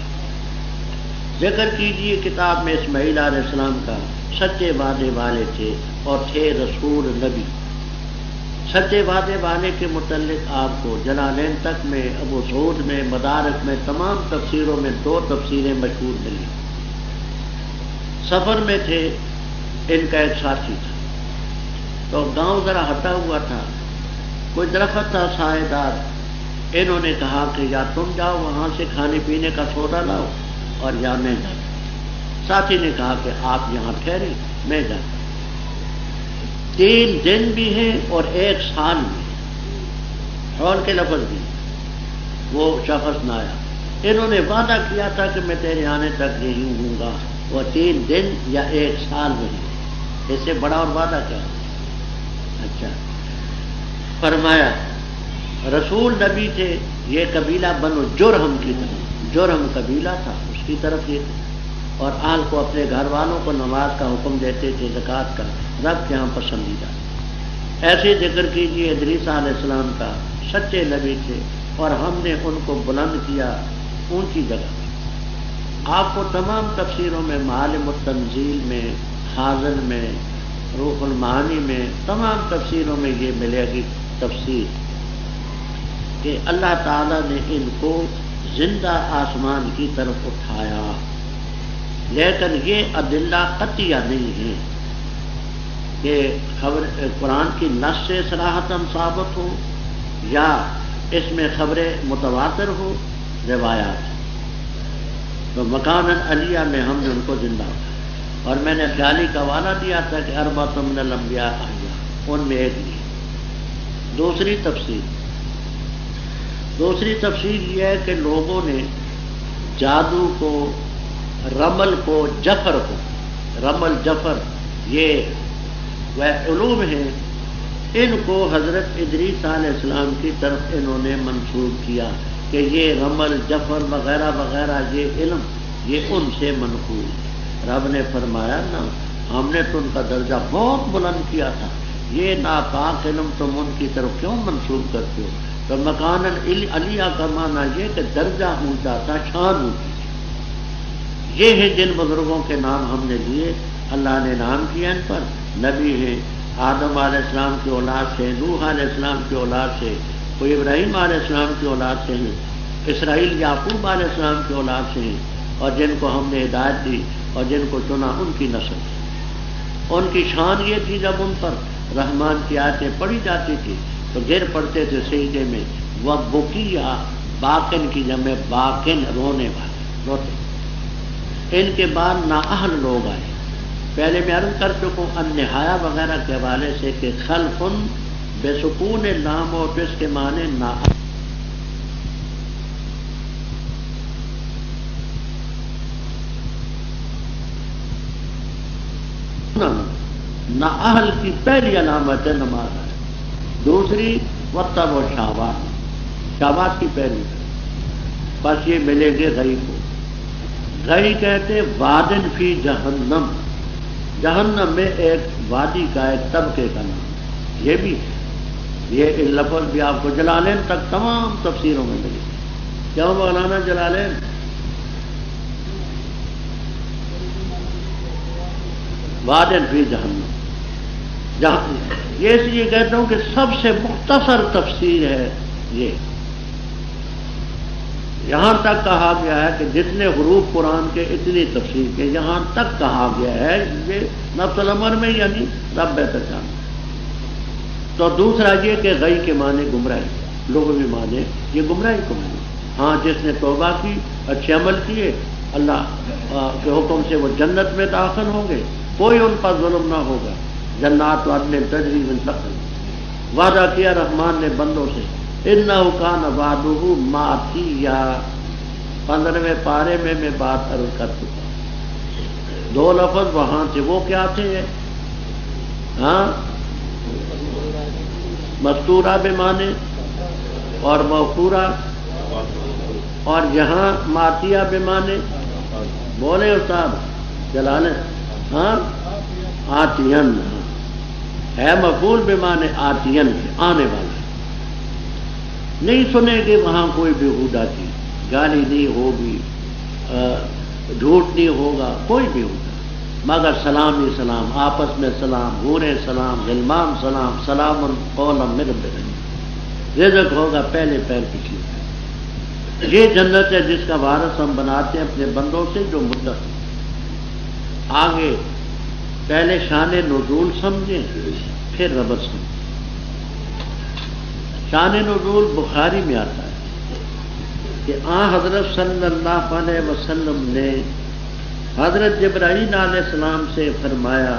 ذکر کیجیے کتاب میں اسماعیل علیہ السلام کا، سچے وعدے والے تھے اور تھے رسول نبی. سچے وعدے والے کے متعلق آپ کو جلالین تک میں، ابو سعود میں، مدارک میں، تمام تفسیروں میں 2 تفسیریں مشہور ملی. سفر میں تھے، ان کا ایک ساتھی تھا، تو گاؤں ذرا ہٹا ہوا تھا، کوئی درخت تھا سائے دار. انہوں نے کہا کہ یا تم جاؤ وہاں سے کھانے پینے کا سودا لاؤ اور یا میں جاتا. ساتھی نے کہا کہ آپ یہاں ٹھہرے، میں جاتا. 3 دن بھی ہیں اور 1 سال بھی، حول کے لفظ بھی. وہ شخص نہ آیا. انہوں نے وعدہ کیا تھا کہ میں تیرے آنے تک یہی ہوں گا، وہ 3 دن یا 1 سال نہیں. اس سے بڑا اور وعدہ کیا؟ اچھا، فرمایا رسول نبی تھے، یہ قبیلہ بنو جرہم کی طرف، جرہم قبیلہ تھا اس کی طرف یہ تھے، اور آل کو اپنے گھر والوں کو نماز کا حکم دیتے تھے، زکوٰۃ کا، رب کے ہاں پسندیدہ. ایسے ذکر کیجیے ادریس علیہ السلام کا، سچے نبی تھے اور ہم نے ان کو بلند کیا اونچی جگہ. آپ کو تمام تفسیروں میں معالم التنزیل میں خازن میں، روح المعانی میں، تمام تفسیروں میں یہ ملے گی تفسیر کہ اللہ تعالیٰ نے ان کو زندہ آسمان کی طرف اٹھایا، لیکن یہ ادلہ قطعیہ نہیں ہے کہ خبر قرآن کی نص سے صراحتاً ثابت ہو یا اس میں خبریں متواتر ہو، روایات۔ تو مکان علیہ میں ہم نے ان کو زندہ اٹھایا، اور میں نے خیالی کا حوالہ دیا تھا کہ اربعۃ من الانبیاء احیاء، ان میں ایک نہیں۔ دوسری تفسیر یہ ہے کہ لوگوں نے جادو کو، رمل کو، رمل جفر، یہ وہ علوم ہیں، ان کو حضرت ادریس علیہ السلام کی طرف انہوں نے منسوب کیا کہ یہ رمل جفر وغیرہ وغیرہ یہ علم یہ ان سے منقول۔ رب نے فرمایا نا، ہم نے تو ان کا درجہ بہت بلند کیا تھا، یہ ناپاک علم تم ان کی طرف کیوں منسوب کرتے ہو؟ تو مکان علیہ کا معنی یہ کہ درجہ اونچا تھا، شان اونچی تھی۔ یہ ہے جن بزرگوں کے نام ہم نے لیے، اللہ نے نام کیا ان پر، نبی ہے، آدم علیہ السلام کی اولاد سے، نوح علیہ السلام کی اولاد سے، کوئی ابراہیم علیہ السلام کی اولاد سے ہیں، اسرائیل یعقوب علیہ السلام کی اولاد سے ہیں، اور جن کو ہم نے ہدایت دی اور جن کو چنا ان کی نسل سے۔ ان کی شان یہ تھی جب ان پر رحمان کی آیتیں پڑھی جاتی تھی تو گر پڑتے تھے سجدے میں، وہ بکیا، باکن کی جمع باکن، رونے والے، روتے۔ ان کے بعد نااہل لوگ آئے، پہلے میں عرض کر چکا ہوں النہایہ وغیرہ کے حوالے سے کہ خلفن بے سکون لام اور پس کے معنی نااہل، نااہل کی پہلی علامت ہے نماز ہے، دوسری وطب و شہوات کی پہلی، بس یہ ملیں گے غی کو۔ غی کہتے وادن فی جہنم، جہنم میں ایک وادی کا، ایک طبقے کا نام، یہ بھی یہ لفظ بھی آپ کو جلالین تک تمام تفسیروں میں ملے گی۔ کیوں مولانا جلالین؟ وادن فی جہنم، یہ اس لیے کہتا ہوں کہ سب سے مختصر تفسیر ہے یہ۔ یہاں تک کہا گیا ہے کہ جتنے حروف قرآن کے اتنی تفسیر کے، یہاں تک کہا گیا ہے یہ نفس الامر میں، یعنی رب بہتر جانتا۔ تو دوسرا یہ کہ غی کے معنی گمراہی، لغوی معنی یہ گمراہی کو معنی۔ ہاں جس نے توبہ کی، اچھے عمل کیے، اللہ کے حکم سے وہ جنت میں داخل ہوں گے، کوئی ان پر ظلم نہ ہوگا، جنات وعدن تجری من تحتہا، وعدہ کیا رحمان نے بندوں سے، انہ کان وعدہ ماتیا۔ 15ویں پارے میں بات عرض کر چکا، دو لفظ وہاں تھے، وہ کیا تھے؟ ہاں، مستورہ بمانے اور موقورہ، اور یہاں ماتیا بمانے، بولے استاد جلالے، ہاں آتین ہے، مفعول بمانے آتین، آنے والا۔ نہیں سنے گے وہاں کوئی بےہودہ چیز، گالی نہیں ہوگی، جھوٹ نہیں ہوگا، کوئی بھی ہوگا، مگر سلام ہی سلام، آپس میں سلام، حوریں سلام، غلمان سلام، سلام قولا من رب العالمین، رزق ہوگا پہلے پیر پچھلے پیر۔ یہ جنت ہے جس کا وارث ہم بناتے ہیں اپنے بندوں سے جو مدت۔ آگے پہلے شان نزول سمجھیں پھر ربط سمجھیں۔ شان نزول بخاری میں آتا ہے کہ حضرت صلی اللہ علیہ وسلم نے حضرت جبرائیل علیہ السلام سے فرمایا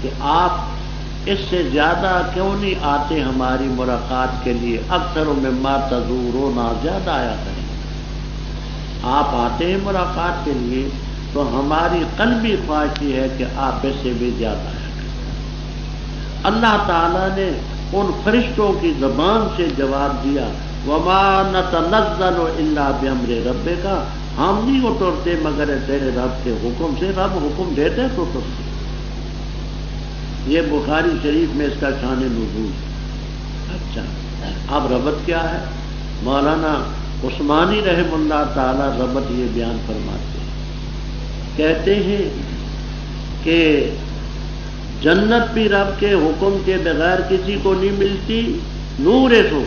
کہ آپ اس سے زیادہ کیوں نہیں آتے ہماری ملاقات کے لیے، اکثر مما تزورونا، زیادہ آیا کریں۔ آپ آتے ہیں ملاقات کے لیے تو ہماری قلبی خواہش یہ ہے کہ آپ اس سے بھی زیادہ آیا کریں۔ اللہ تعالیٰ نے ان فرشتوں کی زبان سے جواب دیا، وما نتنزل الا بامر ربک، ہم نہیں اترتے مگر تیرے رب کے حکم سے، رب حکم دیتے تو اترتے۔ یہ بخاری شریف میں اس کا شان نزول۔ اچھا، اب ربط کیا ہے؟ مولانا عثمانی رحم اللہ تعالی ربط یہ بیان فرماتے ہیں، کہتے ہیں کہ جنت بھی رب کے حکم کے بغیر کسی کو نہیں ملتی، نور سو،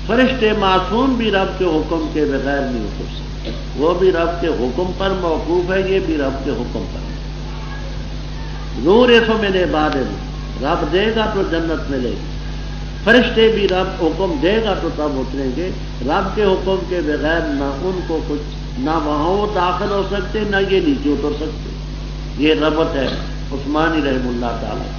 فرشتے معصوم بھی رب کے حکم کے بغیر نہیں اتر سکتے، وہ بھی رب کے حکم پر موقوف ہے، یہ بھی رب کے حکم پر ہے۔ نور سو من عبادہ، رب دے گا تو جنت ملے گی، فرشتے بھی رب حکم دے گا تو تب اتریں گے، رب کے حکم کے بغیر نہ ان کو کچھ، نہ وہاں وہ داخل ہو سکتے، نہ یہ نیچے اتر سکتے۔ یہ ربط ہے عثمانی رحم اللہ تعالیٰ۔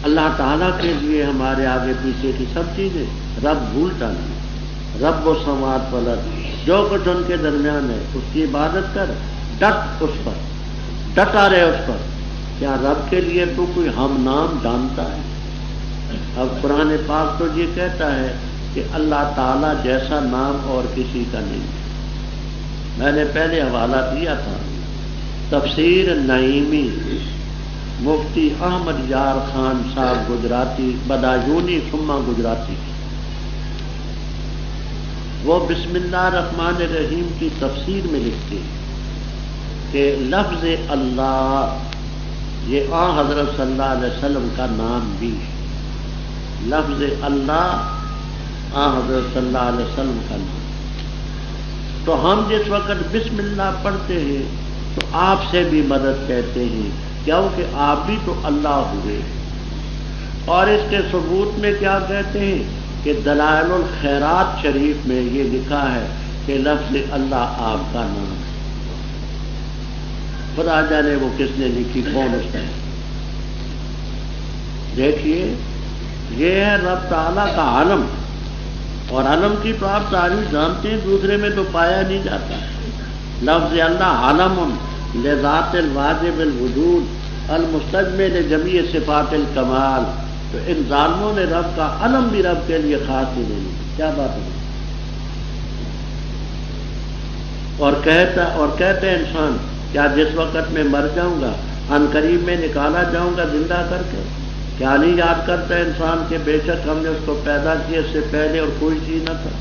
اللہ تعالیٰ کے لیے ہمارے آگے پیچھے کی سب چیزیں رب بھولتا نہیں، رب و سماوات والارض، جو کچھ ان کے درمیان ہے اس کی عبادت کر، ڈٹ اس پر، ڈٹا رہے اس پر۔ کیا رب کے لیے تو کوئی ہم نام جانتا ہے؟ اب قرآن پاک تو یہ کہتا ہے کہ اللہ تعالیٰ جیسا نام اور کسی کا نہیں ہے۔ میں نے پہلے حوالہ دیا تھا تفسیر نعیمی مفتی احمد یار خان صاحب گجراتی، بدایونی ثم گجراتی، وہ بسم اللہ الرحمن الرحیم کی تفسیر میں لکھتے ہیں کہ لفظ اللہ یہ حضرت صلی اللہ علیہ وسلم کا نام بھی ہے، لفظ اللہ حضرت صلی اللہ علیہ وسلم کا نام۔ تو ہم جس وقت بسم اللہ پڑھتے ہیں تو آپ سے بھی مدد کہتے ہیں، کیونکہ آپ بھی تو اللہ ہوئے، اور اس کے ثبوت میں کیا کہتے ہیں کہ دلائل الخیرات شریف میں یہ لکھا ہے کہ لفظ اللہ آپ کا نام ہے۔ خدا جانے وہ کس نے لکھی، کون اس نے۔ دیکھیے یہ ہے رب تعالیٰ کا علم، اور علم کی تو آپ تعریف جانتے ہیں، دوسرے میں تو پایا نہیں جاتا۔ لفظ اللہ علم لذات الواجب الوجود المستجمع لجمیع صفات الکمال، تو ان ظالموں نے رب کا علم بھی رب کے لیے خاص ہی نہیں، کیا بات ہے۔ اور کہتے ہیں انسان کیا جس وقت میں مر جاؤں گا ان قریب میں نکالا جاؤں گا زندہ کر کے، کیا نہیں یاد کرتا ہے انسان کہ بے شک ہم نے اس کو پیدا کیا اس سے پہلے اور کوئی چیز نہ تھا۔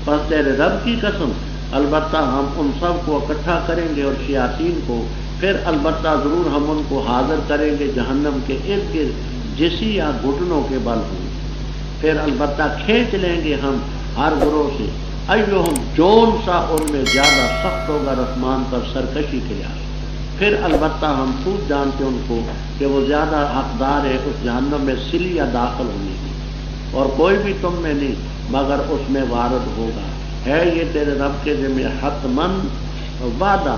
بس تیرے رب کی قسم البتہ ہم ان سب کو اکٹھا کریں گے اور شیاطین کو، پھر البتہ ضرور ہم ان کو حاضر کریں گے جہنم کے ارد گرد جسی یا گھٹنوں کے بل ہوں، پھر البتہ کھینچ لیں گے ہم ہر گروہ سے، ایہم جون سا ان میں زیادہ سخت ہوگا رحمان پر سرکشی کے لحاظ، پھر البتہ ہم خوب جانتے ان کو کہ وہ زیادہ حقدار ہے اس جہنم میں سلی یا داخل ہونے کی، اور کوئی بھی تم میں نہیں مگر اس میں وارد ہوگا۔ ہے یہ تیرے رب کے ذمہ حتمن وعدہ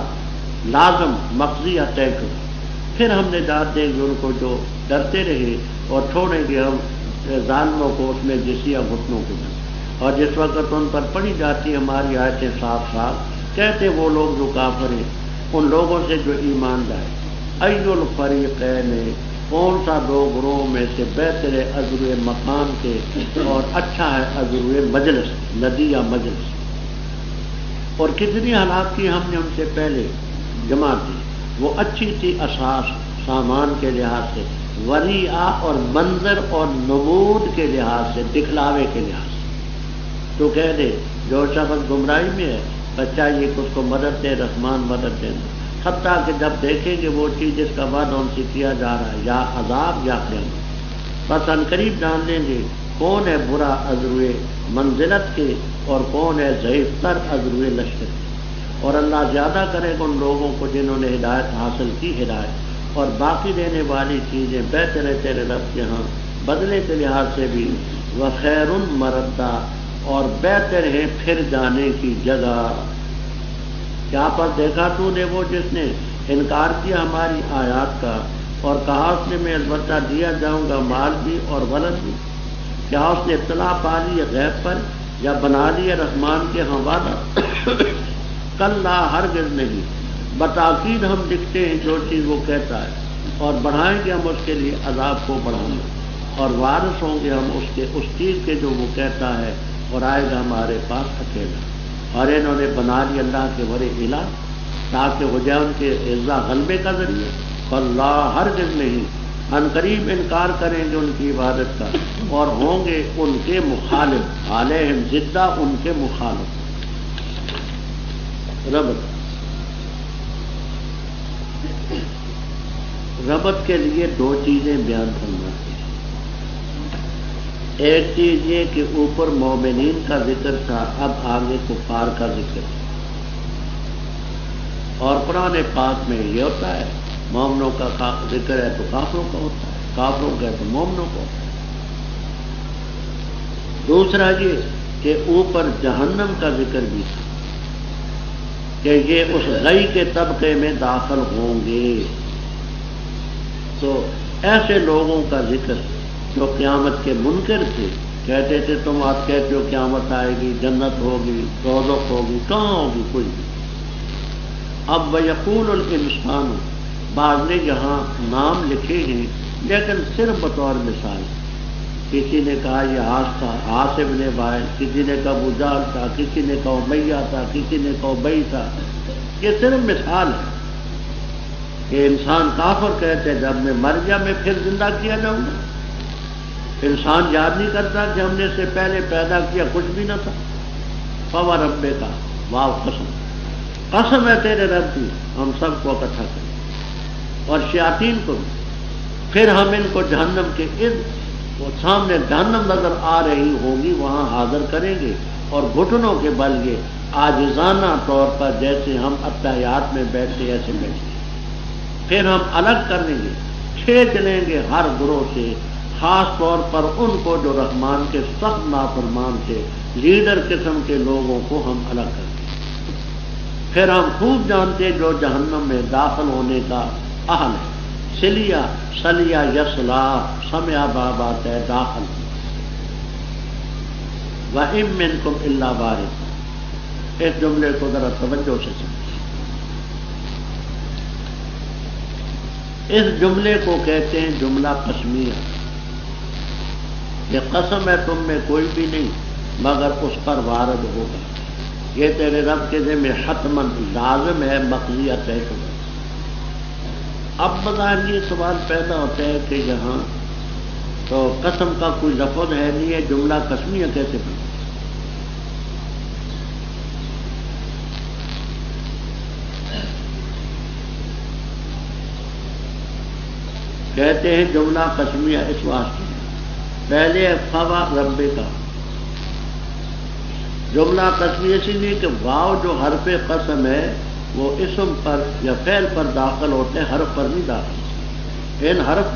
لازم مقضی طے کر، پھر ہم نجات دیں گے ان کو جو ڈرتے رہے، اور چھوڑیں گے ہم ظالموں کو اس میں جسیا گھٹنوں کے بل۔ اور جس وقت ان پر پڑھی جاتی ہماری آیتیں صاف صاف، کہتے وہ لوگ جو کافر ہیں ان لوگوں سے جو ایمان لائے، ای الفریقین، کون سا دو گروہ میں سے بہتر ہے عذر مقام کے اور اچھا ہے عذر مجلس، ندی یا مجلس۔ اور کتنی ہلاک کی ہم نے ان سے پہلے جماعت دی، وہ اچھی تھی اساس سامان کے لحاظ سے، وریعہ اور منظر اور نمود کے لحاظ سے، دکھلاوے کے لحاظ سے۔ تو کہہ دے جو شخص گمراہی میں ہے بچہ یہ کہ اس کو مدد دے، رحمان مدد دے، حتیٰ کہ جب دیکھیں گے وہ چیز جس کا وعدہ ان سے کیا جا رہا ہے، یا عذاب یا قیامت، بس ان قریب جان لیں گے کون ہے برا عذروِ منزلت کے اور کون ہے ضعیف تر عذروِ لشکر کے۔ اور اللہ زیادہ کرے گا ان لوگوں کو جنہوں نے ہدایت حاصل کی ہدایت، اور باقی دینے والی چیزیں بہتر ہے تیرے رب کے ہاں بدلے کے لحاظ سے بھی، وخیر مردہ، اور بہتر ہے پھر جانے کی جگہ۔ کیا پر دیکھا تو نے وہ جس نے انکار کیا ہماری آیات کا اور کہا اس نے میں البتہ دیا جاؤں گا مال بھی اور ولد بھی، کیا اس نے اطلاع پا لی غیب پر یا بنا لیا رحمان کے ہاں وعدہ؟ کلا ہرگز نہیں، بتاکید ہم لکھتے ہیں جو چیز وہ کہتا ہے، اور بڑھائیں گے ہم اس کے لیے عذاب کو بڑھانا، اور وارث ہوں گے ہم اس چیز کے جو وہ کہتا ہے، اور آئے گا ہمارے پاس اکیلا۔ اور انہوں نے بنا لی اللہ کے ورے الہ تاکہ ہو جائے ان کے عزا غلبے کا ذریعہ، اللہ ہرگز نہیں، ان قریب انکار کریں گے ان کی عبادت کا، اور ہوں گے ان کے مخالف، علیہم ضدہ، ان کے مخالف۔ ربط کے لیے دو چیزیں بیان کرنا ہے. ایک چیز یہ کہ اوپر مومنین کا ذکر تھا، اب آگے کفار کا ذکر ہے. اور قرآن پاک میں یہ ہوتا ہے مومنوں کا ذکر ہے تو کافروں کا ہوتا ہے، کافروں کا ہے تو مومنوں کا ہوتا ہے. دوسرا یہ کہ اوپر جہنم کا ذکر بھی تھا کہ یہ اس غی کے طبقے میں داخل ہوں گے. تو ایسے لوگوں کا ذکر جو قیامت کے منکر تھے، کہتے تھے تم آپ کہتے ہو قیامت آئے گی، جنت ہوگی، دوزخ ہوگی، کہاں ہوگی کوئی بھی. اب وَيَقُولُ الْإِنسَانُ بعض نے یہاں نام لکھے ہیں لیکن صرف بطور مثال. کسی نے کہا یہ آس تھا، آس ابن وائل، کسی نے کہا ابو جہل تھا، کسی نے کہا امیہ تھا، کسی نے کہا ابی تھا. یہ صرف مثال ہے کہ انسان کافر کہتے ہیں جب میں مر گیا میں پھر زندہ کیا جاؤں گا. انسان یاد نہیں کرتا کہ ہم نے اس سے پہلے پیدا کیا کچھ بھی نہ تھا. فَوَرَبِّكَ کا واو قسم، قسم ہے تیرے رب کی ہم سب کو اکٹھا کریں اور شیاطین کو بھی. پھر ہم ان کو جہنم کے وہ سامنے جہنم نظر آ رہی ہوگی وہاں حاضر کریں گے اور گھٹنوں کے بل یہ عاجزانہ طور پر جیسے ہم اتحیات میں بیٹھتے ایسے بیٹھیں گے. پھر ہم الگ کر لیں گے، کھینچ لیں گے ہر گروہ سے، خاص طور پر ان کو جو رحمان کے سخت نافرمان تھے، لیڈر قسم کے لوگوں کو ہم الگ کر دیں گے. پھر ہم خوب جانتے جو جہنم میں داخل ہونے کا اہل ہے. سلیا سلیا یسلا سمیا بابات ہے داخل. وَإِن مِّنكُمْ إِلَّا وَارِدُهَا. اس جملے کو ذرا توجہ سے سمجھیں. اس جملے کو کہتے ہیں جملہ قسمیہ. یہ قسم ہے تم میں کوئی بھی نہیں مگر اس پر وارد ہوگا. یہ تیرے رب کے ذمہ حتماً لازم ہے، مقضیت ہے. اب بظاہر یہ سوال پیدا ہوتا ہے کہ یہاں تو قسم کا کوئی لفظ ہے نہیں ہے، جملہ قسمیہ کیسے بنا؟ کہتے ہیں جملہ قسمیہ اس واسطے پہلے فوا ربے کا جملہ قسمیہ اسی لیے کہ واو جو حرف قسم ہے وہ اسم پر یا فعل پر داخل ہوتے ہیں، حرف پر نہیں داخل. ان حرف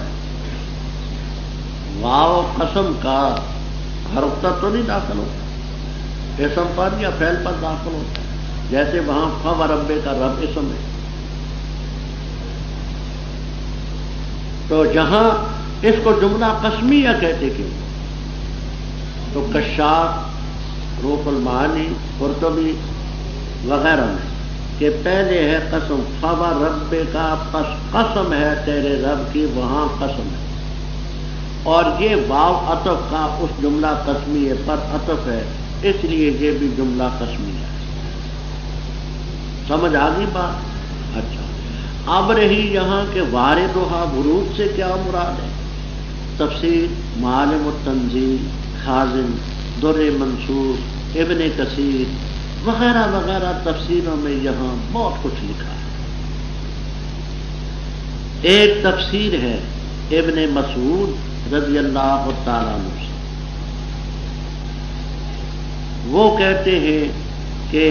واو قسم کا حرف تک تو نہیں داخل ہوتا، اسم پر یا فعل پر داخل ہوتا ہے. جیسے وہاں فوا ربے کا رب اسم ہے، تو جہاں اس کو جملہ قسمیہ کہتے کیوں؟ تو کشاف، روح المعانی، قرطبی وغیرہ میں کہ پہلے ہے قسم فوا رب کا، پس قسم ہے تیرے رب کی، وہاں قسم ہے. اور یہ واو عطف کا اس جملہ قسمیہ پر عطف ہے، اس لیے یہ بھی جملہ قسمیہ ہے. سمجھ آ گئی بات؟ اچھا اب رہی یہاں کہ واردھا ورود سے کیا مراد ہے. تفسیر معالم التنزیل، خازن، در منصور، ابن کثیر وغیرہ وغیرہ تفسیروں میں یہاں بہت کچھ لکھا ہے. ایک تفسیر ہے ابن مسعود رضی اللہ تعالیٰ عنہ سے، وہ کہتے ہیں کہ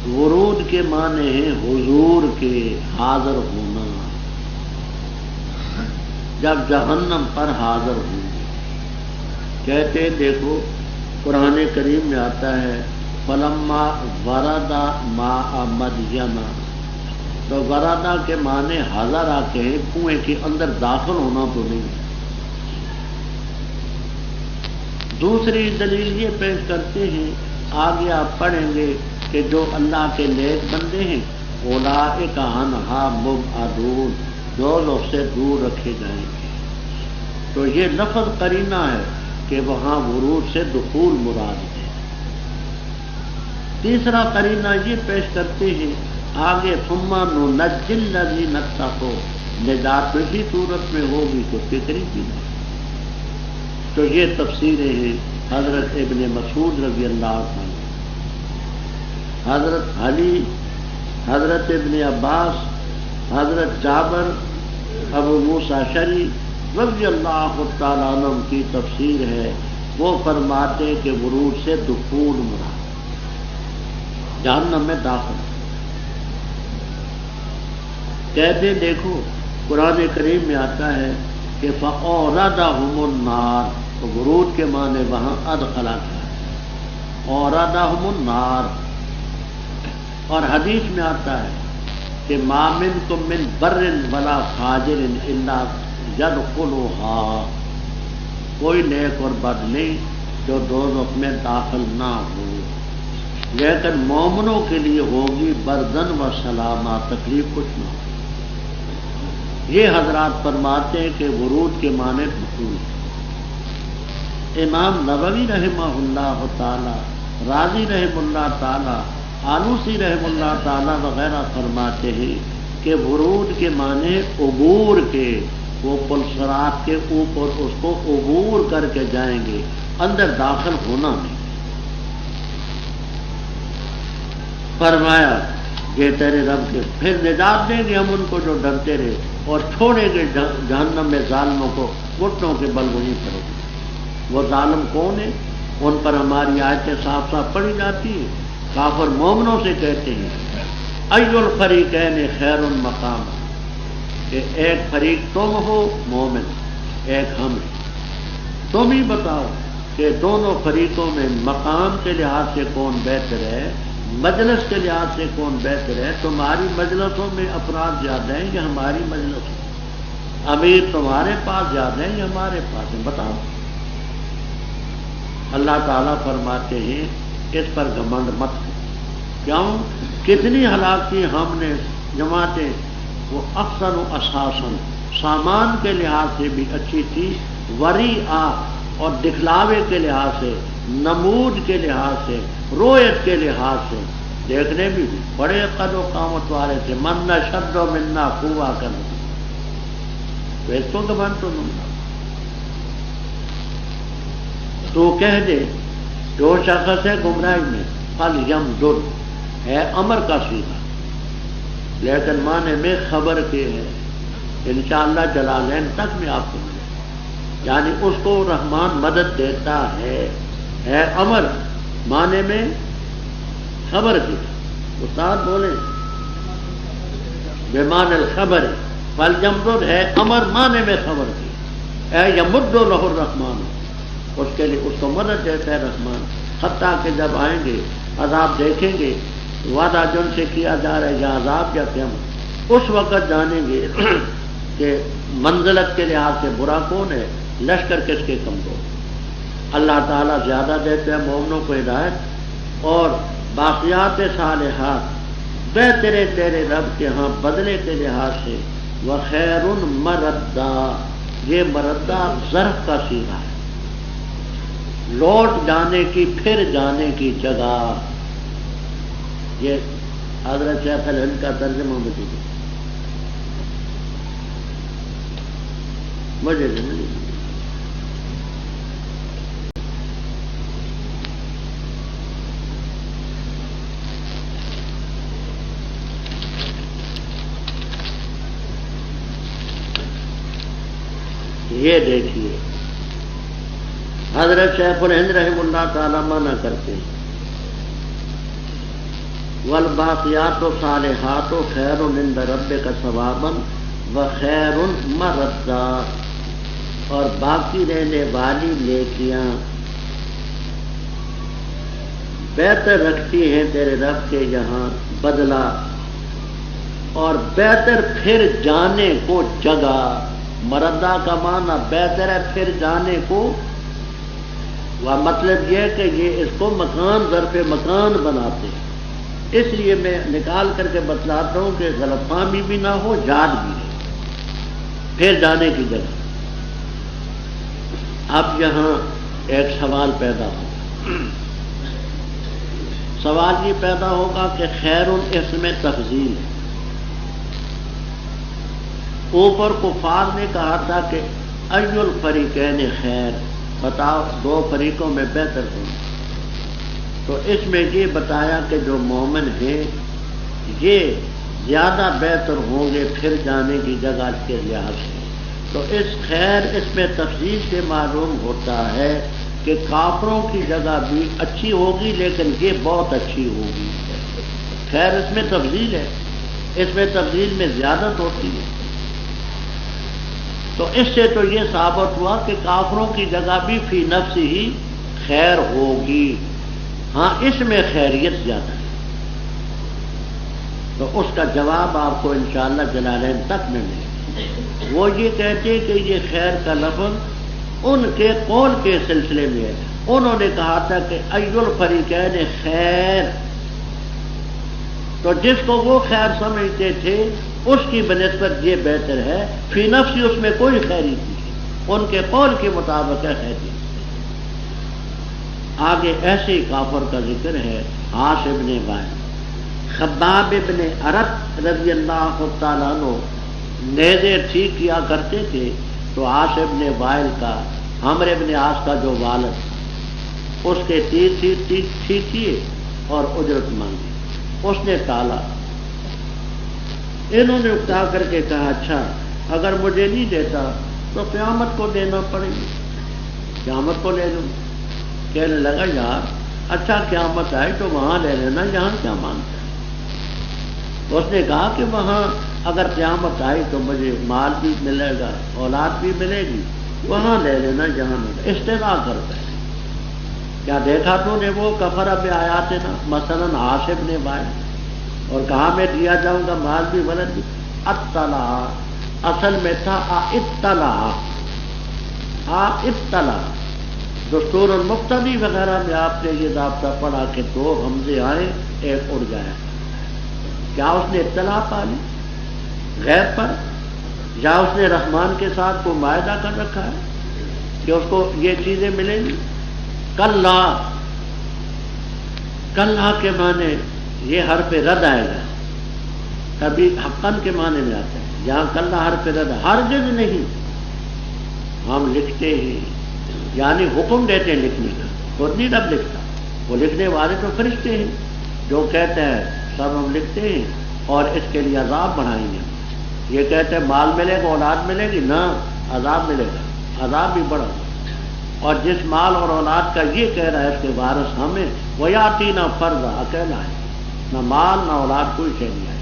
ورود کے معنی ہیں حضور کے، حاضر ہونا. جب جہنم پر حاضر ہوں گے، کہتے ہیں دیکھو قرآن کریم میں آتا ہے فلما وردا ماء مدین، تو وردا کے معنی حاضر آتے ہیں، کنویں کے اندر داخل ہونا تو نہیں. دوسری دلیل یہ پیش کرتے ہیں، آگے آپ پڑھیں گے کہ جو اللہ کے نیک بندے ہیں اولئک عنہا مبعدون، دوزخ سے دور رکھے جائیں گے. تو یہ لفظ قرینہ ہے کہ وہاں ورود سے دخول مراد ہے. تیسرا قرینہ یہ پیش کرتے ہیں آگے ثم ننجی الذین اتقوا، نجات اسی صورت میں ہوگی تو فکری کی نہیں. تو یہ تفسیریں ہیں حضرت ابن مسعود رضی اللہ عنہ، حضرت علی، حضرت ابن عباس، حضرت جابر ابو موسیٰ اشعری رضی اللہ تعالیٰ عنہ کی تفسیر ہے، وہ فرماتے کہ ورود سے دخول مراد جہنم میں داخل۔ کہتے دیکھو قرآن کریم میں آتا ہے کہ فَأَوْرَدَهُمُ النَّارِ، تو ورود کے معنی وہاں ادخلا کا ہے، اوردہم النار۔ اور حدیث میں آتا ہے کہ ما منکم من بر ولا فاجر الا یدخلها، کوئی نیک اور بد نہیں جو دوزخ میں داخل نہ ہو، لیکن مومنوں کے لیے ہوگی بردن و سلامہ، تکلیف کچھ نہ ہو۔ یہ حضرات فرماتے ہیں کہ ورود کے معنی دخول۔ امام نووی رحمہ اللہ تعالی، راضی رحمہ اللہ تعالی، آلوسی رحمہ اللہ تعالی وغیرہ فرماتے ہیں کہ ورود کے معنی عبور کے، وہ پلسرات کے اوپر اس کو عبور کر کے جائیں گے، اندر داخل ہونا نہیں۔ فرمایا کہ تیرے رب کے پھر نجات دیں گے ہم ان کو جو ڈرتے رہے، اور چھوڑیں گے جہنم میں ظالموں کو گھٹنوں کے بل وہیں کرو گے۔ وہ ظالم کون ہے؟ ان پر ہماری آیتیں صاف صاف پڑھی جاتی ہے۔ کافر مومنوں سے کہتے ہیں ای الفریقین خیر مقام، کہ ایک فریق تم ہو مومن، ایک ہم ہیں، تم ہی بتاؤ کہ دونوں فریقوں میں مقام کے لحاظ سے کون بہتر ہے، مجلس کے لحاظ سے کون بہتر ہے؟ تمہاری مجلسوں میں افراد زیادہ ہیں یا ہماری مجلسوں میں؟ امیر تمہارے پاس زیادہ ہیں یا ہمارے پاس ہیں؟ بتاؤ۔ اللہ تعالیٰ فرماتے ہیں اس پر گھمنڈ مت کرو۔ کیوں؟ کتنی ہلاکتی ہم نے جماعتیں، وہ اکثر و اساساً سامان کے لحاظ سے بھی اچھی تھی، وریعہ اور دکھلاوے کے لحاظ سے، نمود کے لحاظ سے، رویت کے لحاظ سے، دیکھنے بھی بڑے قد و قامت والے تھے، من نشد و منا قوا کر، تو اس کو گھمنڈ تو نہیں۔ تو کہہ دے جو شخص ہے گمراہی میں، فَلْيَمْدُدْ ہے امر کا صیغہ، لیکن معنی میں خبر کے ہے، انشاءاللہ جلالین تک میں آپ کو ملے، یعنی اس کو رحمان مدد دیتا ہے امر معنی میں خبر کی۔ استاد بولیں بمعنی الخبر، فَلْيَمْدُدْ ہے امر معنی میں خبر کی، یمد لہ الرحمن، اس کے لیے اس کو مدد دیتا ہے رحمان، حتیٰ کہ جب آئیں گے عذاب دیکھیں گے، وعدہ جن سے کیا جا رہا ہے یا عذاب یا قیامت، اس وقت جانیں گے کہ منزلت کے لحاظ سے برا کون ہے، لشکر کس کے کمزور۔ اللہ تعالیٰ زیادہ دیتے ہیں مومنوں کو ہدایت، اور باقیات صالحات بہترے تیرے رب کے ہاں بدلے کے لحاظ سے، وخیر مردہ، یہ مردہ ظرف کا صیغہ ہے، لوٹ جانے کی، پھر جانے کی جگہ۔ یہ حضرت شیخ الہند کا ترجمہ مجھے یہ دیکھیے حضرت شیخ الہند رحمہ اللہ تعالیٰ منع کرتے ہیں، والباقیات الصالحات خیر عند ربک ثوابا وخیر مردا، اور باقی رہنے والی نیکیاں بہتر رکھتی ہیں تیرے رب کے یہاں بدلہ، اور بہتر پھر جانے کو جگہ۔ مردہ کا معنی بہتر ہے پھر جانے کو، وہ مطلب یہ کہ یہ اس کو مکان ظرف مکان بناتے ہیں، اس لیے میں نکال کر کے بتلاتا ہوں کہ غلط فہمی بھی نہ ہو، یاد بھی رہے، پھر جانے کی جگہ۔ اب یہاں ایک سوال پیدا ہوگا، سوال یہ پیدا ہوگا کہ خیر اس میں تفضیل ہے۔ اوپر کفار نے کہا تھا کہ ای الفریقین خیر، بتاؤ دو فریقوں میں بہتر کون، تو اس میں یہ بتایا کہ جو مومن ہیں یہ زیادہ بہتر ہوں گے پھر جانے کی جگہ کے لحاظ سے۔ تو اس خیر اس میں تفصیل سے معلوم ہوتا ہے کہ کافروں کی جگہ بھی اچھی ہوگی لیکن یہ بہت اچھی ہوگی۔ خیر اس میں تفضیل ہے، اس میں تفضیل میں زیادت ہوتی ہے۔ تو اس سے تو یہ ثابت ہوا کہ کافروں کی جگہ بھی فی نفس ہی خیر ہوگی، ہاں اس میں خیریت زیادہ ہے۔ تو اس کا جواب آپ کو انشاءاللہ جلالین تک میں ملے۔ وہ یہ کہتے کہ یہ خیر کا لفظ ان کے قول کے سلسلے میں ہے۔ انہوں نے کہا تھا کہ ای الفریقین خیر، تو جس کو وہ خیر سمجھتے تھے اس کی بنسبت یہ بہتر ہے، فی نفسی اس میں کوئی خیری نہیں، ان کے قول کے مطابق ہے خیری۔ آگے ایسے ہی کافر کا ذکر ہے، عاص ابن وائل، خباب ابن ارت رضی اللہ تعالیٰ عنہ نیزے ٹھیک کیا کرتے تھے، تو عاص ابن وائل کا، عمرو ابن عاص کا جو والد، اس کے تیر ٹھیک کیے اور اجرت مانگی، اس نے ٹالا۔ انہوں نے اکتا کر کے کہا اچھا اگر مجھے نہیں دیتا تو قیامت کو دینا پڑے گی، قیامت کو لے لوں۔ کہنے لگا یار اچھا قیامت آئے تو وہاں لے لینا، یہاں کیا مانگتا ہے؟ اس نے کہا کہ وہاں اگر قیامت آئی تو مجھے مال بھی ملے گا، اولاد بھی ملے گی، وہاں لے لینا جہاں ملے۔ استدعا کرتا ہے، کیا دیکھا تو نے وہ کفر بآیاتنا مثلا عاص ابن وائل، اور کہاں میں دیا جاؤں گا مال بھی ولد بھی۔ اطلع اصل میں تھا اطلع، اطلع۔ دستور المقتدی وغیرہ میں آپ نے یہ ضابطہ پڑھا کہ دو حمزے آئے ایک اڑ جائے۔ کیا اس نے اطلاع پا لی غیب پر، یا اس نے رحمان کے ساتھ کو معاہدہ کر رکھا ہے کہ اس کو یہ چیزیں ملیں گی؟ کلا، کلا کے معنی یہ حرف رد آئے گا، کبھی حقاً کے معنی میں آتا ہے، یہاں کلا حرف رد، ہرگز نہیں، ہم لکھتے ہیں، یعنی حکم دیتے ہیں لکھنے کا، خود نہیں رب لکھتا، وہ لکھنے والے تو فرشتے ہیں، جو کہتے ہیں سب ہم لکھتے ہیں اور اس کے لیے عذاب بڑھائیں گے۔ یہ کہتے ہیں مال ملے گا اولاد ملے گی، نہ عذاب ملے گا، عذاب بھی بڑھا۔ اور جس مال اور اولاد کا یہ کہہ رہا ہے اس کے وارث ہمیں، وہ یاتی نہ فرض اکیلا ہے، نہ مال نہ اولاد کوئی شے نہیں آئی۔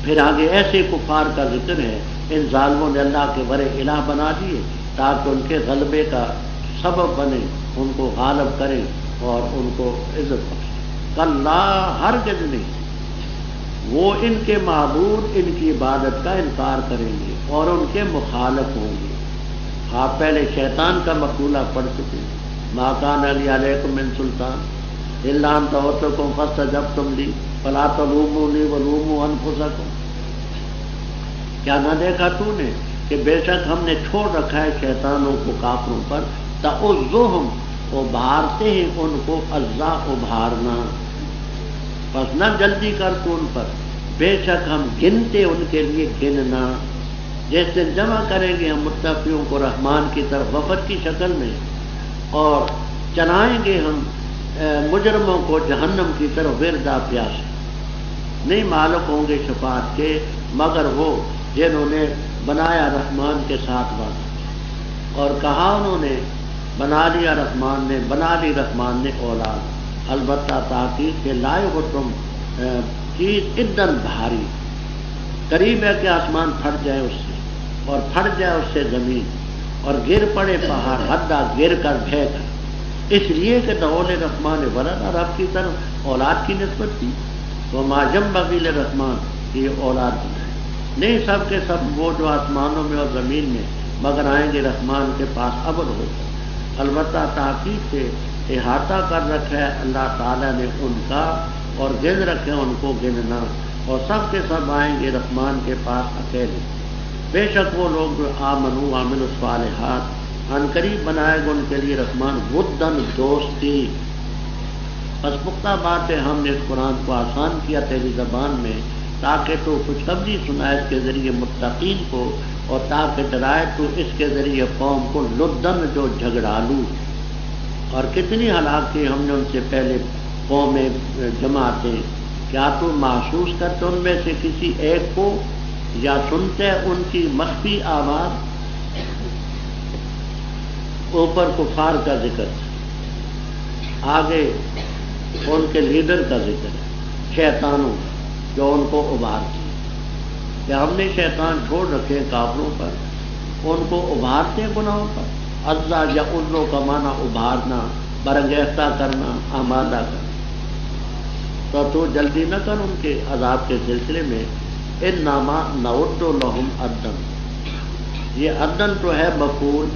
پھر آگے ایسے کفار کا ذکر ہے، ان ظالموں نے اللہ کے ورے الہ بنا دیے تاکہ ان کے غلبے کا سبب بنے، ان کو غالب کریں اور ان کو عزت بخشیں۔ کلا ہرگز نہیں، وہ ان کے معبود ان کی عبادت کا انکار کریں گے اور ان کے مخالف ہوں گے۔ آپ پہلے شیطان کا مقولہ پڑھ چکے، ما کان علی علیکم من سلطان الا ان دعوتکم فاستجبتم لی فلا تلومونی ولوموا انفسکم۔ کیا نہ دیکھا تو نے کہ بے شک ہم نے چھوڑ رکھا ہے شیطانوں کو کافروں پر، تعزهم، ابھارتے ہیں ان کو، عزا ابھارنا، بس نہ جلدی کر تو ان پر، بے شک ہم گنتے ان کے لیے گننا۔ جس دن جمع کریں گے ہم متقیوں کو رحمان کی طرف وفد کی شکل میں، اور چلائیں گے ہم مجرموں کو جہنم کی طرف وردا پیاسے، نہیں مالک ہوں گے شفاعت کے مگر وہ جنہوں نے بنایا رحمان کے ساتھ وعدہ، اور کہا انہوں نے بنا لیا رحمان نے، بنا لی رحمان نے اولاد۔ البتہ تاکید کے لائے ہو تم چیز ادن بھاری، قریب ہے کہ آسمان پھٹ جائے اس سے، اور پھٹ جائے اس سے زمین، اور گر پڑے پہاڑ، حدہ گر کر بھے کر، اس لیے کہ دعول رحمان ولد، اور رب کی طرف اولاد کی نسبت کی، وہ ماجم بغیل رحمان، یہ اولاد نہیں، سب کے سب وہ جو آسمانوں میں اور زمین میں، مگر آئیں گے رحمان کے پاس ابد ہو کر۔ البتہ تحقیق سے احاطہ کر رکھا ہے اللہ تعالیٰ نے ان کا، اور گن رکھے ان کو گننا، اور سب کے سب آئیں گے رحمان کے پاس اکیلے۔ بے شک وہ لوگ جو آمنوا وعملوا الصالحات، عنقریب بنائے گا ان کے لیے رحمان ودن، دوستی۔ بس پختہ بات ہے، ہم نے اس قرآن کو آسان کیا تیری زبان میں تاکہ تو خوشخبری سنائے اس کے ذریعے متقین کو، اور تاکہ ڈرائے تو اس کے ذریعے قوم کو لدن جو جھگڑالو۔ اور کتنی ہلاکی ہم نے ان سے پہلے قومیں جماعتیں کیا تو محسوس کرتے ان میں سے کسی ایک کو یا سنتے ان کی مخفی آواز؟ اوپر کفار کا ذکر، آگے ان کے لیڈر کا ذکر ہے، شیطانوں جو ان کو ابھارتے ہیں کہ ہم نے شیطان چھوڑ رکھے کافروں پر، ان کو ابھارتے ہیں گناہوں پر۔ عزا یا عزو کا معنی ابھارنا، برانگیختہ کرنا، آمادہ کرنا۔ تو جلدی نہ کر ان کے عذاب کے سلسلے میں۔ انما نعد لهم عدن، یہ عدن تو ہے مفعول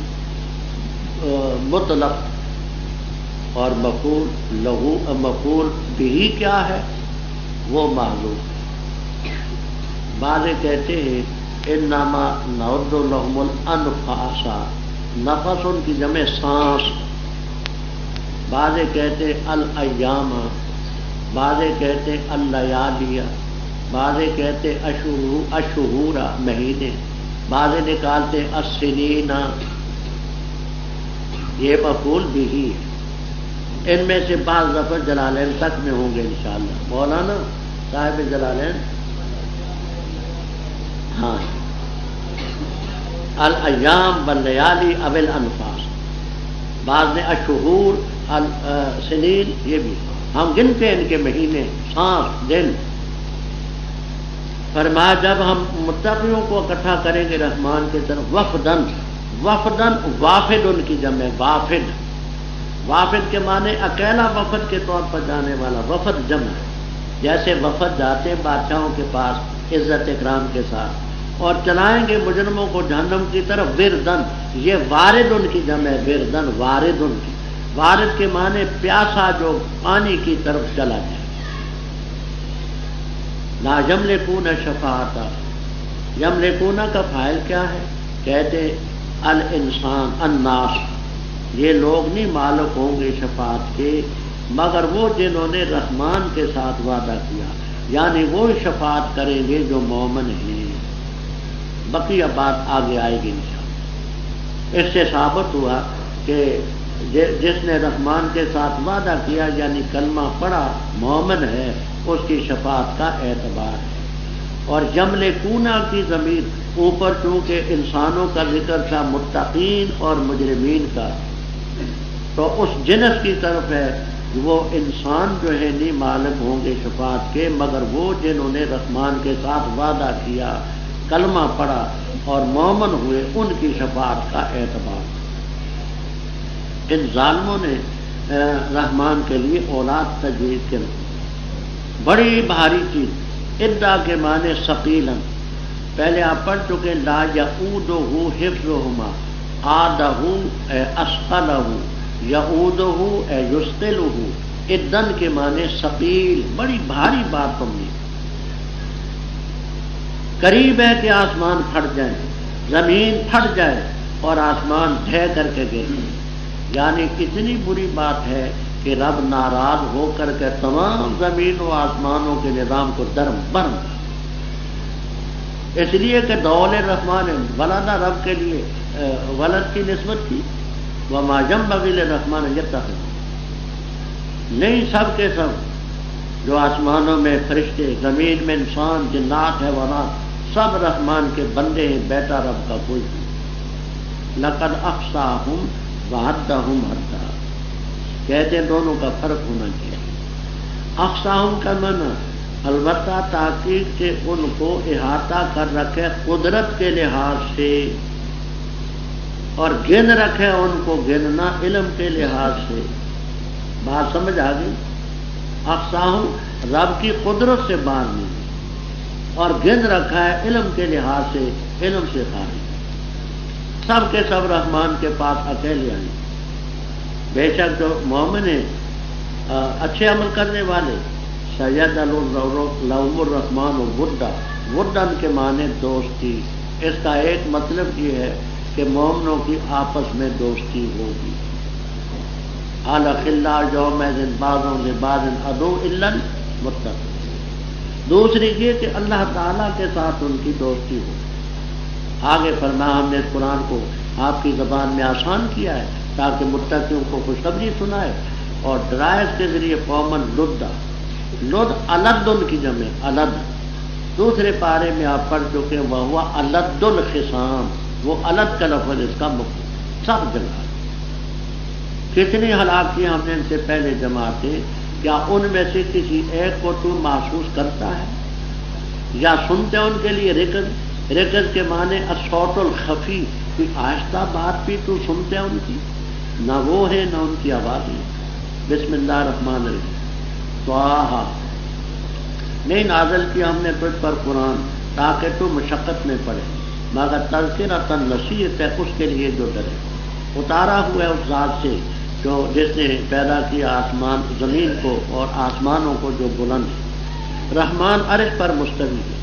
مطلق، اور مفعول لہو مفعول بھی کیا ہے؟ وہ محذوف۔ بعض کہتے ہیں انما نعد لهم الانفاس، نفس ان کی جمع سانس۔ بعض کہتے الایام، بعض کہتے اللیالی، بعض کہتے اشہور مہینے، بعض نکالتے السنین۔ یہ مفعول بھی ہے۔ ان میں سے بعض لفظ جلالین تک میں ہوں گے انشاءاللہ۔ مولانا صاحب جلالین، ہاں، الایام واللیالی اب الانفاس، بعض نے اشہور السنین، یہ بھی ہم گنتے ہیں ان کے مہینے، سانس، دن۔ فرمایا جب ہم متقیوں کو اکٹھا کریں گے رحمان کی طرف، وفدن، وفدن وافد ان کی جمع، وافد، وافد کے معنی اکیلا وفد کے طور پر جانے والا، وفد جمع ہے۔ جیسے وفد جاتے ہیں بادشاہوں کے پاس عزت اکرام کے ساتھ اور چلائیں گے مجرموں کو جہنم کی طرف، وردن، یہ وارد ان کی جمع ہے، وردن وارد ان کی، وارد کے معنی پیاسا جو پانی کی طرف چلا جائے۔ لا یملکون شفاعتا، یملکون کا فاعل کیا ہے؟ کہتے الانسان، الناس، یہ لوگ نہیں مالک ہوں گے شفاعت کے مگر وہ جنہوں نے رحمان کے ساتھ وعدہ کیا، یعنی وہ شفاعت کریں گے جو مومن ہیں۔ بقیہ بات آگے آئے گی انشاءاللہ۔ اس سے ثابت ہوا کہ جس نے رحمان کے ساتھ وعدہ کیا یعنی کلمہ پڑھا، مومن ہے، اس کی شفاعت کا اعتبار ہے۔ اور یملکونا کی ضمیر اوپر چونکہ انسانوں کا ذکر تھا، متقین اور مجرمین کا، تو اس جنس کی طرف ہے کہ وہ انسان جو ہے نہیں مالک ہوں گے شفاعت کے مگر وہ جنہوں نے رحمان کے ساتھ وعدہ کیا، کلمہ پڑھا اور مومن ہوئے، ان کی شفاعت کا اعتبار۔ ان ظالموں نے رحمان کے لیے اولاد تجویز کے بڑی بھاری چیز، ادعا کے معنی ثقیلاً، پہلے آپ پڑھ چکے، لا یعودہ حفظہما، عادہ اسقلہ، یعودہ یثقلہ، ادن کے معنی ثقیل، بڑی بھاری بات تم نے۔ قریب ہے کہ آسمان پھٹ جائے، زمین پھٹ جائے اور آسمان ڈھہ کر کے گر، یعنی کتنی بری بات ہے کہ رب ناراض ہو کر کے تمام زمین و آسمانوں کے نظام کو درم برم، اس لیے کہ دول رحمان ولادہ رب کے لیے ولد کی نسبت کی، وما ينبغي للرحمن ان يتخذ، نہیں سب کے سب جو آسمانوں میں فرشتے، زمین میں انسان، جنات، حیوانات، سب رحمان کے بندے ہیں، بیٹا رب کا کوئی نہیں۔ لقد احصاهم وعدهم عدا، کہتے ہیں دونوں کا فرق ہونا چاہیے۔ احصاهم کا معنی البتہ تحقیق سے ان کو احاطہ کر رکھے قدرت کے لحاظ سے، اور گن رکھے ان کو گننا علم کے لحاظ سے۔ بات سمجھ آ گئی؟ احصاهم رب کی قدرت سے باہر نہیں، اور گن رکھا ہے علم کے لحاظ سے، علم سے خارج۔ سب کے سب رحمان کے پاس اکیلے آئیں، بے شک جو مومن ہیں اچھے عمل کرنے والے، سید لهم الرحمن ودا، ودن کے معنی دوستی۔ اس کا ایک مطلب یہ ہے کہ مومنوں کی آپس میں دوستی ہوگی۔ الاخلاء یومئذ بعضهم لبعض عدو الا المتقین۔ دوسری یہ کہ اللہ تعالیٰ کے ساتھ ان کی دوستی ہو۔ آگے فرمایا ہم نے اس قرآن کو آپ کی زبان میں آسان کیا ہے تاکہ متقیوں کو خوشخبری سنائے اور ڈرائے اس کے ذریعے قومن لدہ، لد الدن کی جمع الد، دوسرے پارے میں آپ پڑھ چکے وہ ہوا الد الخصام، وہ الد کا لفظ اس کا سخت جگہ۔ کتنی ہلاکیاں ہم نے ان سے پہلے جماعتیں، کیا ان میں سے کسی ایک کو تو محسوس کرتا ہے یا سنتے ان کے لیے رکز؟ رکز کے معنی الصوت الخفی، کوئی آہستہ بات بھی تو سنتے ان کی، نہ وہ ہے نہ ان کی آواز ہے۔ بسم اللہ الرحمن الرحیم۔ طٰہٰ، نہیں نازل کیا ہم نے تجھ پر قرآن تاکہ تو مشقت میں پڑے، مگر تذکرۃ نصیحت ہے اس کے لیے جو ڈرے۔ اتارا ہوا ہے اس ذات سے جو جس نے پیدا کیا آسمان زمین کو اور آسمانوں کو جو بلند ہے۔ رحمان عرش پر مستوی ہے،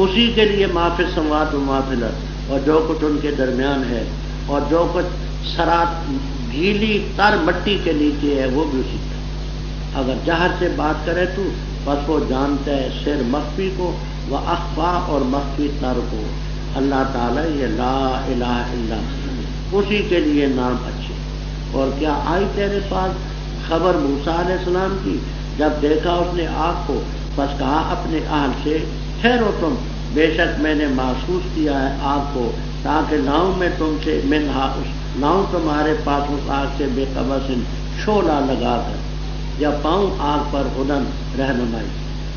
اسی کے لیے ما فی السماوات و ما فی الارض، اور جو کچھ ان کے درمیان ہے اور جو کچھ سرات گیلی تر مٹی کے نیچے ہے وہ بھی اسی کا۔ اگر جہر سے بات کرے تو بس وہ جانتا ہے سر مخفی کو و اخفا اور مخفی تر کو۔ اللہ تعالیٰ یہ لا الہ الا اللہ، اسی کے لیے نام اچھے۔ اور کیا آئی تیرے پاس خبر موسیٰ علیہ السلام کی، جب دیکھا اس نے آگ کو، بس کہا اپنے اہل سے ٹھہرو تم، بے شک میں نے محسوس کیا ہے آگ کو، تاکہ لاؤں میں تم سے منہا، لاؤں تمہارے پاس اس آگ سے بے قبس شعلہ لگا کر، یا پاؤں آگ پر ہدن رہنمائی۔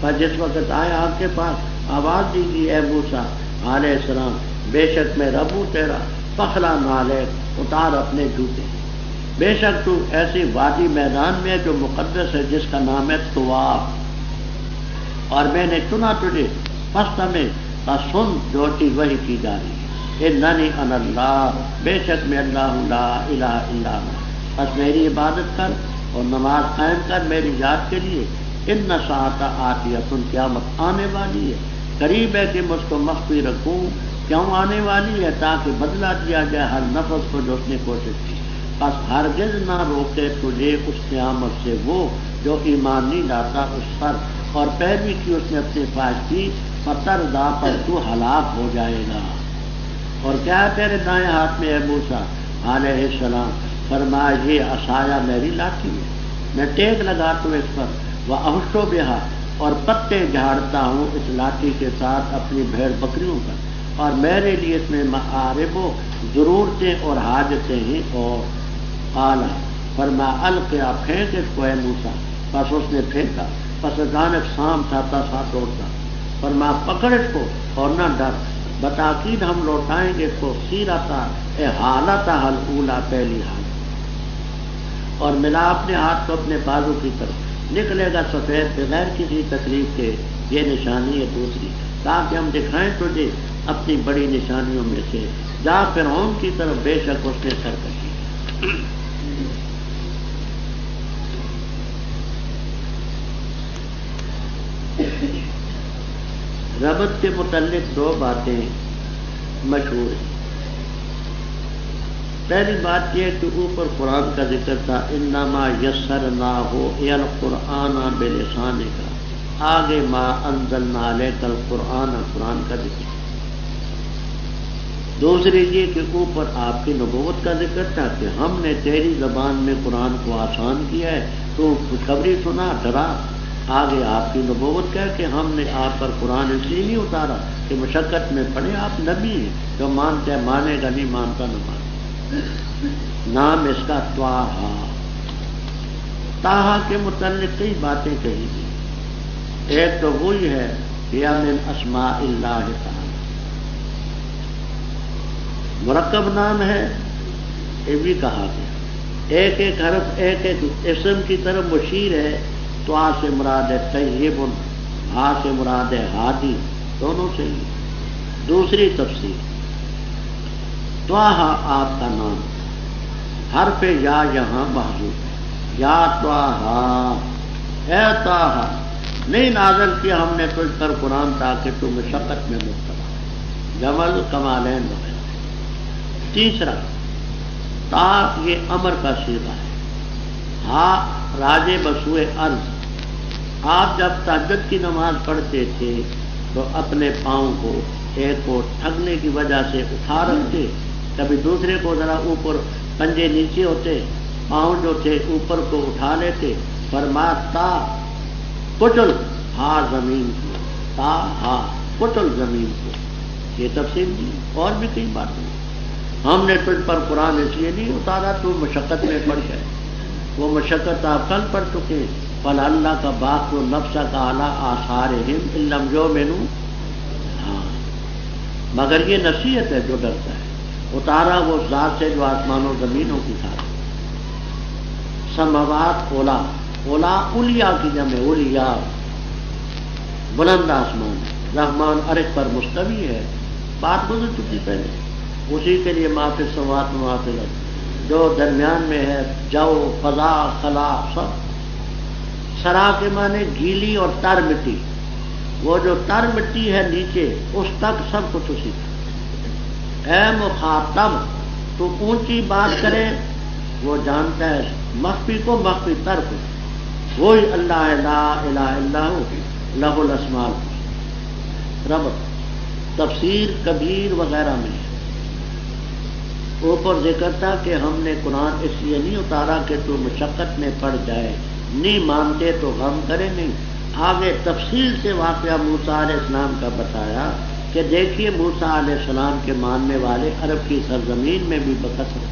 پر جس وقت آئے آگ کے پاس، آواز دیجیے اے موسیٰ علیہ السلام، بے شک میں رب ہوں تیرا، پخلا نعلیک، اتار اپنے جوتے، بے شک تو ایسی وادی میدان میں جو مقدس ہے جس کا نام ہے طوا، اور میں نے چنا تجھے پس میں سن جو چیز وہی کی جا رہی ہے۔ اننی انا اللہ، بے شک میں اللہ ہوں، لا الہ الا ہوں، بس میری عبادت کر اور نماز قائم کر میری ذات کے لیے۔ ان ساعۃ آتیۃ، قیامت آنے والی ہے، قریب ہے کہ مجھ کو مخفی رکھوں۔ کیوں آنے والی ہے؟ تاکہ بدلہ دیا جائے ہر نفس کو جو اس نے کوشش کی۔ بس ہرگز نہ روکے تجھے اس قیامت سے وہ جو ایمان نہیں لاتا اس پر، اور پیروی کی اس نے اپنے خواہش کی، فترضیٰ پر تو ہلاک ہو جائے گا۔ اور کیا ہے تیرے دائیں ہاتھ میں اے موسیٰ علیہ السلام؟ فرمایا یہ عصایا میری لاٹھی ہے، میں ٹیک لگاتا ہوں اس پر، وأحش بہا، اور پتے جھاڑتا ہوں اس لاٹھی کے ساتھ اپنی بھیڑ بکریوں پر، اور میرے لیے اس میں معارب و ضرورتیں اور حاجتیں ہیں۔ اور اعلیٰ فرمایا القیا، پھینک اس کو اے موسیٰ، بس اس نے پھینکا، پس اچانک سانپ تھا ساتھ دوڑتا، فرمایا پکڑ اس کو اور نہ ڈر، بتاکید ہم لوٹائیں گے اس کو سیرتا اے حالت الاولیٰ، پہلی حالت، اور ملا اپنے ہاتھ کو اپنے بازو کی طرف، نکلے گا سفید بغیر کسی تکلیف کے۔ یہ نشانی ہے دوسری، تاکہ ہم دکھائیں تجھے اپنی بڑی نشانیوں میں سے۔ جا فرعون کی طرف، بے شک اس نے سرکشی۔ ربط کے متعلق دو باتیں مشہور ہیں۔ پہلی بات یہ کہ اوپر قرآن کا ذکر تھا، انما یسرناہ القرآن بلسانک، آگے ما انزلنا علیک القرآن، قرآن کا ذکر۔ دوسری یہ کہ اوپر آپ کی نبوت کا ذکر تھا کہ ہم نے تیری زبان میں قرآن کو آسان کیا ہے، تو خوشخبری سنا، ڈرا۔ آگے آپ کی نبوت کہہ کہ ہم نے آپ پر قرآن اس لیے نہیں اتارا کہ مشقت میں پڑے، آپ نبی ہیں، جو مانتے ہیں مانے گا، نہیں مانتا نہ مانے۔ نام اس کا طٰہٰ۔ طٰہٰ کے متعلق کئی باتیں کہی گئی۔ ایک تو وہی ہے یا من اسماء اللہ تعالی، مرکب نام ہے، یہ بھی کہا گیا۔ ایک ایک حرف ایک ایک اسم کی طرف مشیر ہے۔ طٰہٰ سے مراد ہے طیب، ہا سے مراد ہے ہادی، دونوں سے ہی۔ دوسری تفسیر، طٰہٰ آپ کا نام، حرف یا یہاں محذوف ہے، یا طٰہٰ، اے طٰہٰ، نہیں نازل کیا ہم نے تجھ پر قرآن تاکہ تو مشقت میں مبتلا، جمل کمالین وغیرہ۔ تیسرا، تا یہ امر کا صیغہ ہے، ہا راجے بسوئے عرض۔ آپ جب تہجد کی نماز پڑھتے تھے تو اپنے پاؤں کو ایک کو تھکنے کی وجہ سے اٹھا رکھتے، کبھی دوسرے کو ذرا اوپر، پنجے نیچے ہوتے، پاؤں جو تھے اوپر کو اٹھا لیتے۔ فرمایا تا کچل ہا زمین کو، تا ہا کچل زمین کو، یہ تفصیل دی اور بھی کئی باتیں۔ ہم نے تجھ پر قرآن اس لیے نہیں اتارا تو مشقت میں پڑ گئے، وہ مشقت آپ کل پڑ چکے۔ فل اللہ کا باق و نفس کا اعلیٰ آثارہم ان لم یؤمنوا، ہاں مگر یہ نصیحت ہے جو ڈرتا ہے۔ اتارا وہ ذات سے جو آسمان و زمینوں کی ساتھ، سماوات اولا، اولا اولیا کی جمع اولیا، بلند آسمان، رحمان عرش پر مستوی ہے، بات گزر چکی پہلے، اسی کے لیے ما فی السماوات و ما فی الارض، جو درمیان میں ہے جو فضا خلا سب۔ سرا کے معنی گیلی اور تر مٹی، وہ جو تر مٹی ہے نیچے اس تک سب کچھ اسی کا۔ اے مخاطب تو اونچی بات کرے، وہ جانتا ہے مخفی کو مخفی تر کو، وہی اللہ لا الہ الا ہو لہ الاسماء الحسنی۔ رب تفسیر کبیر وغیرہ میں اوپر ذکر تھا کہ ہم نے قرآن اس لیے نہیں اتارا کہ تو مشقت میں پڑ جائے، نہیں مانتے تو غم کرے نہیں۔ آگے تفصیل سے واقعہ موسیٰ علیہ السلام کا بتایا کہ دیکھیے موسیٰ علیہ السلام کے ماننے والے عرب کی سرزمین میں بھی بکثرت،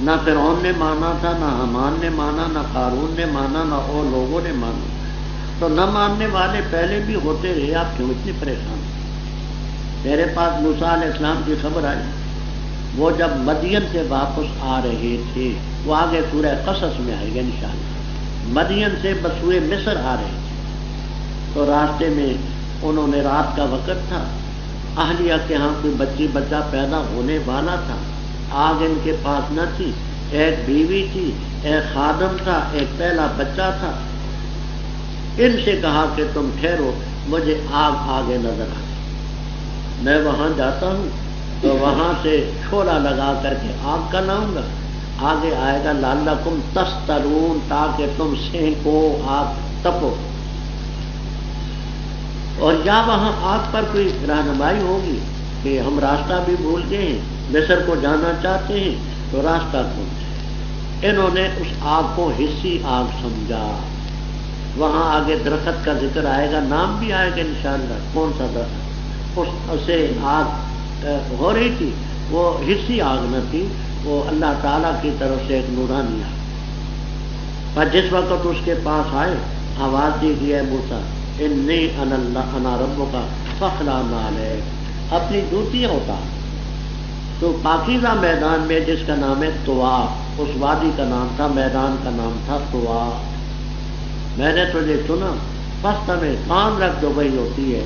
نہ فرعون نے مانا تھا، نہ حامان نے مانا، نہ قارون نے مانا، نہ اور لوگوں نے مانا، تو نہ ماننے والے پہلے بھی ہوتے رہے، آپ کیوں اتنے پریشان ہیں؟ میرے پاس موسیٰ علیہ السلام کی خبر آئی، وہ جب مدین سے واپس آ رہے تھے، وہ آگے سورہ قصص میں آئے گا انشاءاللہ، مدین سے بسوئے مصر آ رہے تھے، تو راستے میں انہوں نے رات کا وقت تھا، اہلیہ کے ہاں کوئی بچی بچہ پیدا ہونے والا تھا، آگ ان کے پاس نہ تھی، ایک بیوی تھی، ایک خادم تھا، ایک پہلا بچہ تھا۔ ان سے کہا کہ تم ٹھہرو، مجھے آگ آگے نظر آئی، میں وہاں جاتا ہوں تو وہاں سے چھولا لگا کر کے آگ کا لاؤں گا، آگے آئے گا لعلکم تسترون، تاکہ تم سینکو، آگ تپو، اور یا وہاں آگ پر کوئی رہنمائی ہوگی کہ ہم راستہ بھی بھول گئے ہیں، مصر کو جانا چاہتے ہیں تو راستہ کون ہے۔ انہوں نے اس آگ کو حصی آگ سمجھا۔ وہاں آگے درخت کا ذکر آئے گا، نام بھی آئے گا انشاءاللہ، کون سا درخت، اس سے آگ ہو رہی تھی، وہ حصی آگ نہ تھی، وہ اللہ تعالیٰ کی طرف سے ایک نورانی آگ۔ پر جس وقت اس کے پاس آئے، آواز دی گئی ہے موسیٰ انی انا ربک فاخلع علیک، اپنی جوتیاں اتار۔ تو پاکیزہ میدان میں جس کا نام ہے طوا، اس وادی کا نام تھا، میدان کا نام تھا طوا، میں نے تجھے چنا، پس تمہیں کام رکھ دو، وہی ہوتی ہے۔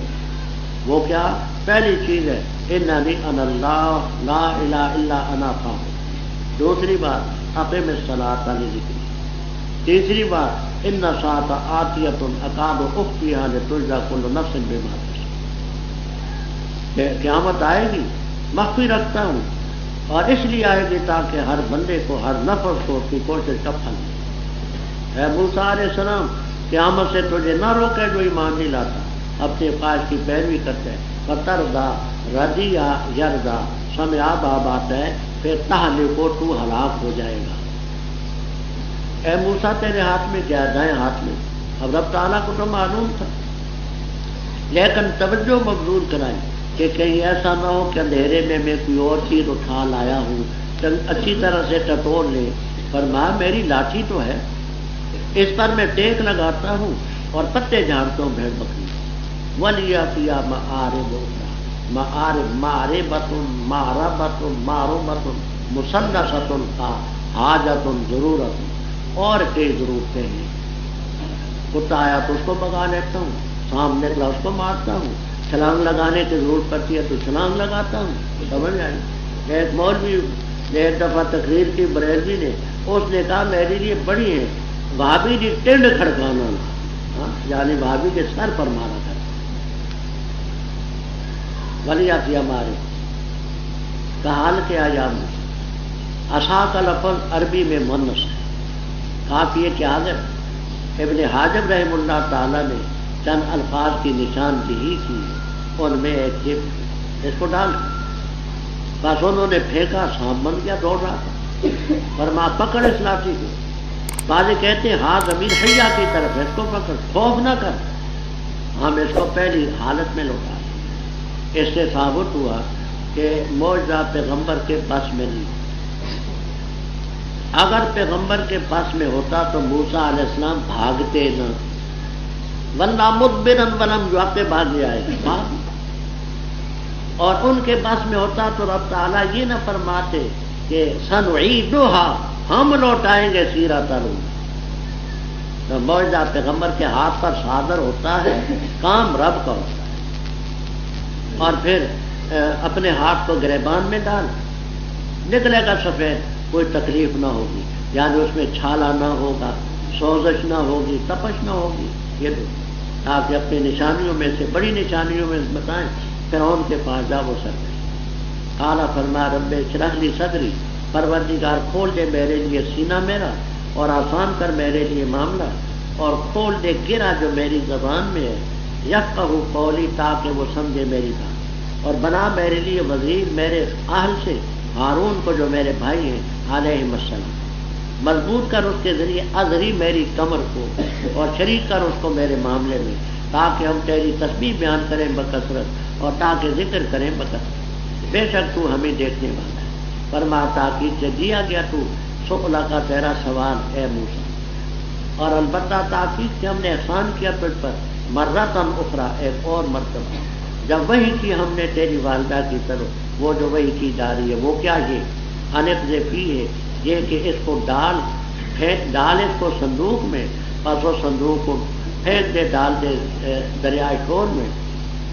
وہ کیا؟ پہلی چیز ہے اننی انا اللہ لا الہ الا انا فاعبد، دوسری بات اقم الصلاۃ لذکری، تیسری بات ان الساعۃ آتیۃ اکاد اخفیہا لتجزی کل نفس بما کسبت، قیامت آئے گی، مخفی رکھتا ہوں، اور اس لیے آئے گی تاکہ ہر بندے کو، ہر نفس کو اس کی کوشش کا پھل ملے۔ اے موسیٰ علیہ السلام، قیامت سے تجھے نہ روکے جو ایمان نہیں لاتا، اپنے خواہش کی پیروی کرتے ہیں، فتردا رضیا یردا، سمع باب آتا ہے، پھر تہلکو، تو ہلاک ہو جائے گا۔ اے موسیٰ تیرے ہاتھ میں کیا ہے؟ دائیں ہاتھ میں۔ اب رب تعالیٰ کو تو معلوم تھا، لیکن توجہ مبذول کرائیں کہ کہیں ایسا نہ ہو کہ اندھیرے میں میں کوئی اور چیز اٹھا لایا ہوں، اچھی طرح سے ٹٹول لے۔ فرمایا میری لاٹھی تو ہے، اس پر میں ٹیک لگاتا ہوں اور پتے جھاڑتا ہوں بھیڑ بکری۔ وَلِيَ فِيهَا مَآرِبُ أُخْرَىٰ، مَآرِب مَعْرِبَةٌ مَعْرَبَةٌ مَعْرُبَةٌ مُصَنَّصَةٌ حَاجَةٌ ضرورت، اور کئی ضرورتیں ہیں۔ کتا آیا تو اس کو بگا لیتا ہوں، سانپ نکلا اس کو مارتا ہوں، چھلانگ لگانے کی ضرورت پڑتی ہے تو چھلانگ لگاتا ہوں، سمجھ آئے۔ ایک مولوی نے ایک دفعہ تقریر کی بریلوی نے، اس نے کہا میرے لیے بڑی ہے بھابھی جی ٹنڈ کھڑکانا، یعنی بھابھی کے سر پر مارا تھا۔ ولی آتی ہمارے کہال کے آیام عصا کا لفظ عربی میں مؤنث ہے، کافی ہے کہ حاضر ابن حاجب رحم اللہ تعالیٰ نے چند الفاظ کی نشاندہی کی، ان میں ایک جب اس کو ڈال، بس انہوں نے پھینکا، سانپ بن گیا، دوڑ رہا تھا، فرما پکڑ اس لاٹھی کو، بعض کہتے ہیں ہاں ضمیر حیا کی طرف ہے، اس کو پکڑ، خوف نہ کر، ہم اس کو پہلی حالت میں لوٹا دیں۔ اس سے ثابت ہوا کہ معجزہ پیغمبر کے بس میں نہیں۔ اگر پیغمبر کے بس میں ہوتا تو موسیٰ علیہ السلام بھاگتے نہ، ورنہ مدبرن ولم یعقب بھاگے آئے بھاگ۔ اور ان کے بس میں ہوتا تو رب تعالیٰ یہ نہ فرماتے کہ سنعیدھا، ہم لوٹائیں گے سیرۃ الأولیٰ۔ تو معجزہ پیغمبر کے ہاتھ پر صادر ہوتا ہے، کام رب کا ہوتا ہے۔ اور پھر اپنے ہاتھ کو گریبان میں ڈال، نکلے گا سفید، کوئی تکلیف نہ ہوگی، یعنی اس میں چھالا نہ ہوگا، سوزش نہ ہوگی، تپش نہ ہوگی۔ یہ دو تاکہ اپنی نشانیوں میں سے بڑی نشانیوں میں بتائیں۔ فرعون کے پاس جا وہ سر گئی، قال فرما رب اشرح لی صدری، پروردگار کھول دے میرے لیے سینہ میرا، اور آسان کر میرے لیے معاملہ، اور کھول دے گرا جو میری زبان میں ہے، یفقہوا قولی، تاکہ وہ سمجھے میری بات، اور بنا میرے لیے وزیر میرے اہل سے ہارون کو جو میرے بھائی ہیں علیہم السلام، مضبوط کر اس کے ذریعے اظہری میری کمر کو، اور شریک کر اس کو میرے معاملے میں، تاکہ ہم تیری تسبیح بیان کریں بکثرت، اور تاکہ ذکر کریں بکثرت۔ بے شک تو ہمیں دیکھنے والا ہے۔ فرما تاکید سے دیا گیا تو سؤلا کا تیرا سوال اے موسیٰ، اور البتہ تاکید سے ہم نے احسان کیا تجھ پر مرتن اخرى، ایک اور مرتبہ، جب وحی کی ہم نے تیری والدہ کی طرف، وہ جو وحی کی جا رہی ہے وہ کیا یہ انقذفی ہے، یہ کہ اس کو ڈال اس کو صندوق میں، پس وہ صندوق کو پھینک دے، ڈال دے دریائے شور میں،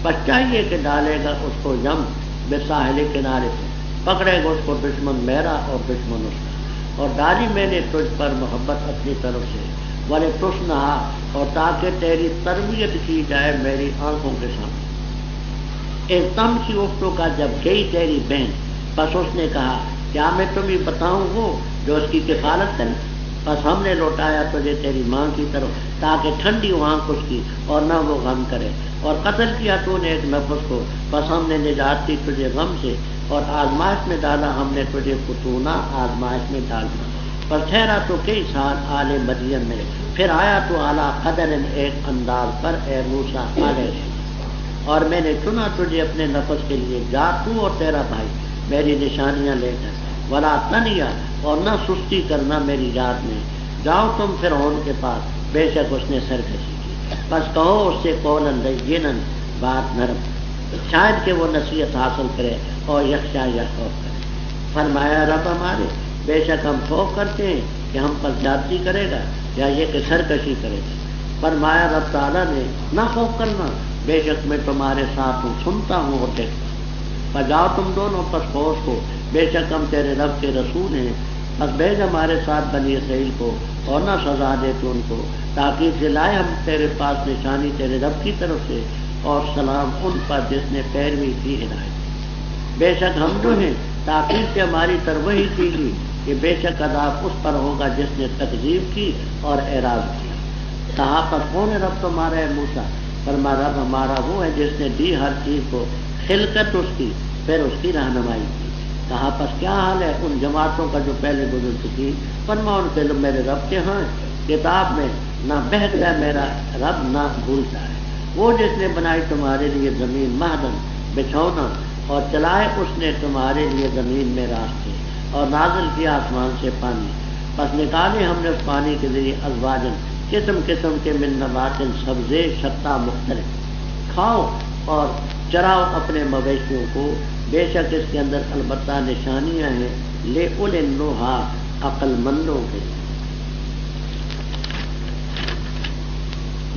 بس چاہیے کہ ڈالے گا اس کو یم بساحل کنارے سے، پکڑے گا اس کو دشمن میرا اور دشمن اس کا، اور ڈالی میں نے تجھ پر محبت اپنی طرف سے، ولے تصنع، اور تاکہ تیری تربیت کی جائے میری آنکھوں کے سامنے۔ ایک تم سی اختوں کا جب گئی تیری بہن، بس اس نے کہا کیا میں تمہیں بتاؤں وہ جو اس کی کفالت کرے، بس ہم نے لوٹایا تجھے تیری ماں کی طرف، تاکہ ٹھنڈی ہو آنکھ اس کی اور نہ وہ غم کرے، اور قتل کیا تو نے ایک نفس کو، بس ہم نے نجات دی تجھے غم سے، اور آزمائش میں ڈالا ہم نے تجھے فتونہ، آزمائش میں ڈال دیا، پر ٹھہرا تو کئی سال آل مدین میں، پھر آیا تو اعلیٰ قدر، ایک انداز پر اے موسیٰ علیہ السلام، اور میں نے چنا تجھے اپنے نفس کے لیے، جا تو اور تیرا بھائی میری نشانیاں لے کر، ولا تنیا، اور نہ سستی کرنا میری یاد میں، جاؤ تم فرعون کے پاس، بے شک اس نے سرکشی کی، بس کہو اس سے قولاً لینا، بات نرم، شاید کہ وہ نصیحت حاصل کرے اور یخشا یا خوف کرے۔ فرمایا رب ہمارے، بے شک ہم خوف کرتے ہیں کہ ہم پر زیادتی کرے گا یا یہ کہ سرکشی کرے گا۔ فرمایا رب تعالیٰ نے نہ خوف کرنا، بے شک میں تمہارے ساتھ ہوں، سنتا ہوں اور دیکھتا ہوں، پر جاؤ تم دونوں پس فوج کو، بے شک ہم تیرے رب کے رسول ہیں، بس بھیج ہمارے ساتھ بنی اسرائیل کو، اور نہ سزا دے تو ان کو، تاکہ دلائے ہم تیرے پاس نشانی تیرے رب کی طرف سے، اور سلام ان پر جس نے پیروی کی ہدایت۔ بے شک ہم جو ہیں تاکید سے ہماری تروہی کی گئی کہ بے شک عذاب اس پر ہوگا جس نے تکذیب کی اور اعراض کیا۔ کہا پر کون ہے رب تمہارا ہے موسیٰ؟ فرما رب ہمارا وہ ہے جس نے دی ہر چیز کو خلقت اس کی، پھر اس کی رہنمائی کی۔ کہا پس کیا حال ہے ان جماعتوں کا جو پہلے گزر چکی؟ فرما ان کے میرے رب کے ہاں کتاب میں نہ بہتا ہے میرا رب نہ بھولتا ہے، وہ جس نے بنائی تمہارے لیے زمین مہدن بچھونا، اور چلائے اس نے تمہارے لیے زمین میں راستے، اور نازل کیا آسمان سے پانی، بس نکالے ہم نے اس پانی کے ذریعے ازواجن، قسم قسم کے من نبات، سبزے شتا مختلف، کھاؤ اور چراؤ اپنے مویشیوں کو، بے شک اس کے اندر البتہ نشانیاں ہیں لے اولِ النہی، عقل مندوں کے۔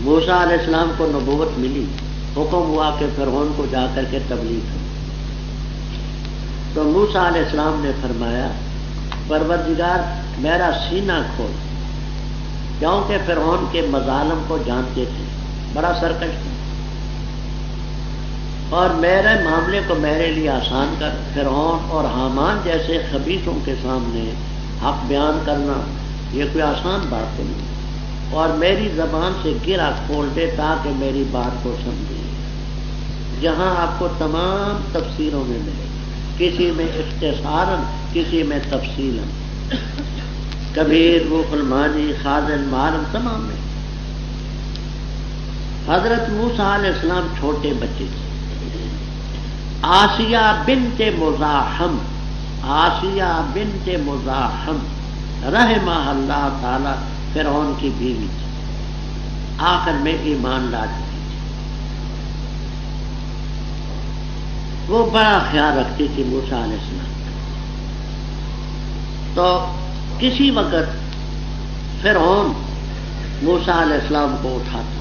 موسیٰ علیہ السلام کو نبوت ملی، حکم ہوا کہ فرعون کو جا کر کے تبلیغ کرو، تو موسیٰ علیہ السلام نے فرمایا پروردگار میرا سینہ کھول، کیونکہ فرعون کے مظالم کو جانتے تھے، بڑا سرکش تھا، اور میرے معاملے کو میرے لیے آسان کر۔ فرعون اور حامان جیسے خبیثوں کے سامنے حق بیان کرنا یہ کوئی آسان بات تو نہیں، اور میری زبان سے گرا کھول دے تاکہ میری بات کو سمجھے۔ جہاں آپ کو تمام تفسیروں میں ملے، کسی میں اختصاراً، کسی میں تفصیلاً۔ کبیر، روح المانی، خازن، معلم، تمام میں حضرت موسیٰ علیہ السلام چھوٹے بچے تھے. آسیہ بنت مزاحم، آسیہ بنت مزاحم رحمہ اللہ تعالی فرعون کی بیوی تھی، آخر میں ایمان لا چکی تھی. وہ بڑا خیال رکھتی تھی موسیٰ علیہ السلام کا. تو کسی وقت فرعون موسیٰ علیہ السلام کو اٹھاتا،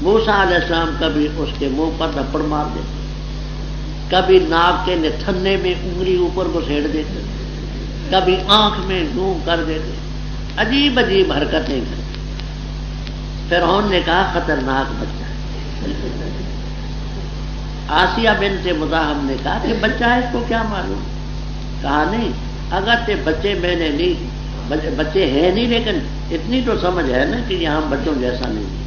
موسیٰ علیہ السلام کبھی اس کے منہ پر تھپڑ مار دیتے، کبھی ناک کے نتھنے میں انگلی اوپر گھسیڑ دیتے، کبھی آنکھ میں گوں کر دیتے، عجیب عجیب حرکتیں کرتے. فرعون نے کہا خطرناک بچہ ہے. آسیہ بنت مزاحم نے کہا کہ بچہ ہے، اس کو کیا معلوم. کہا نہیں، اگر تے بچے میں نے نہیں، بچے ہیں نہیں، لیکن اتنی تو سمجھ ہے نا کہ یہاں بچوں جیسا نہیں.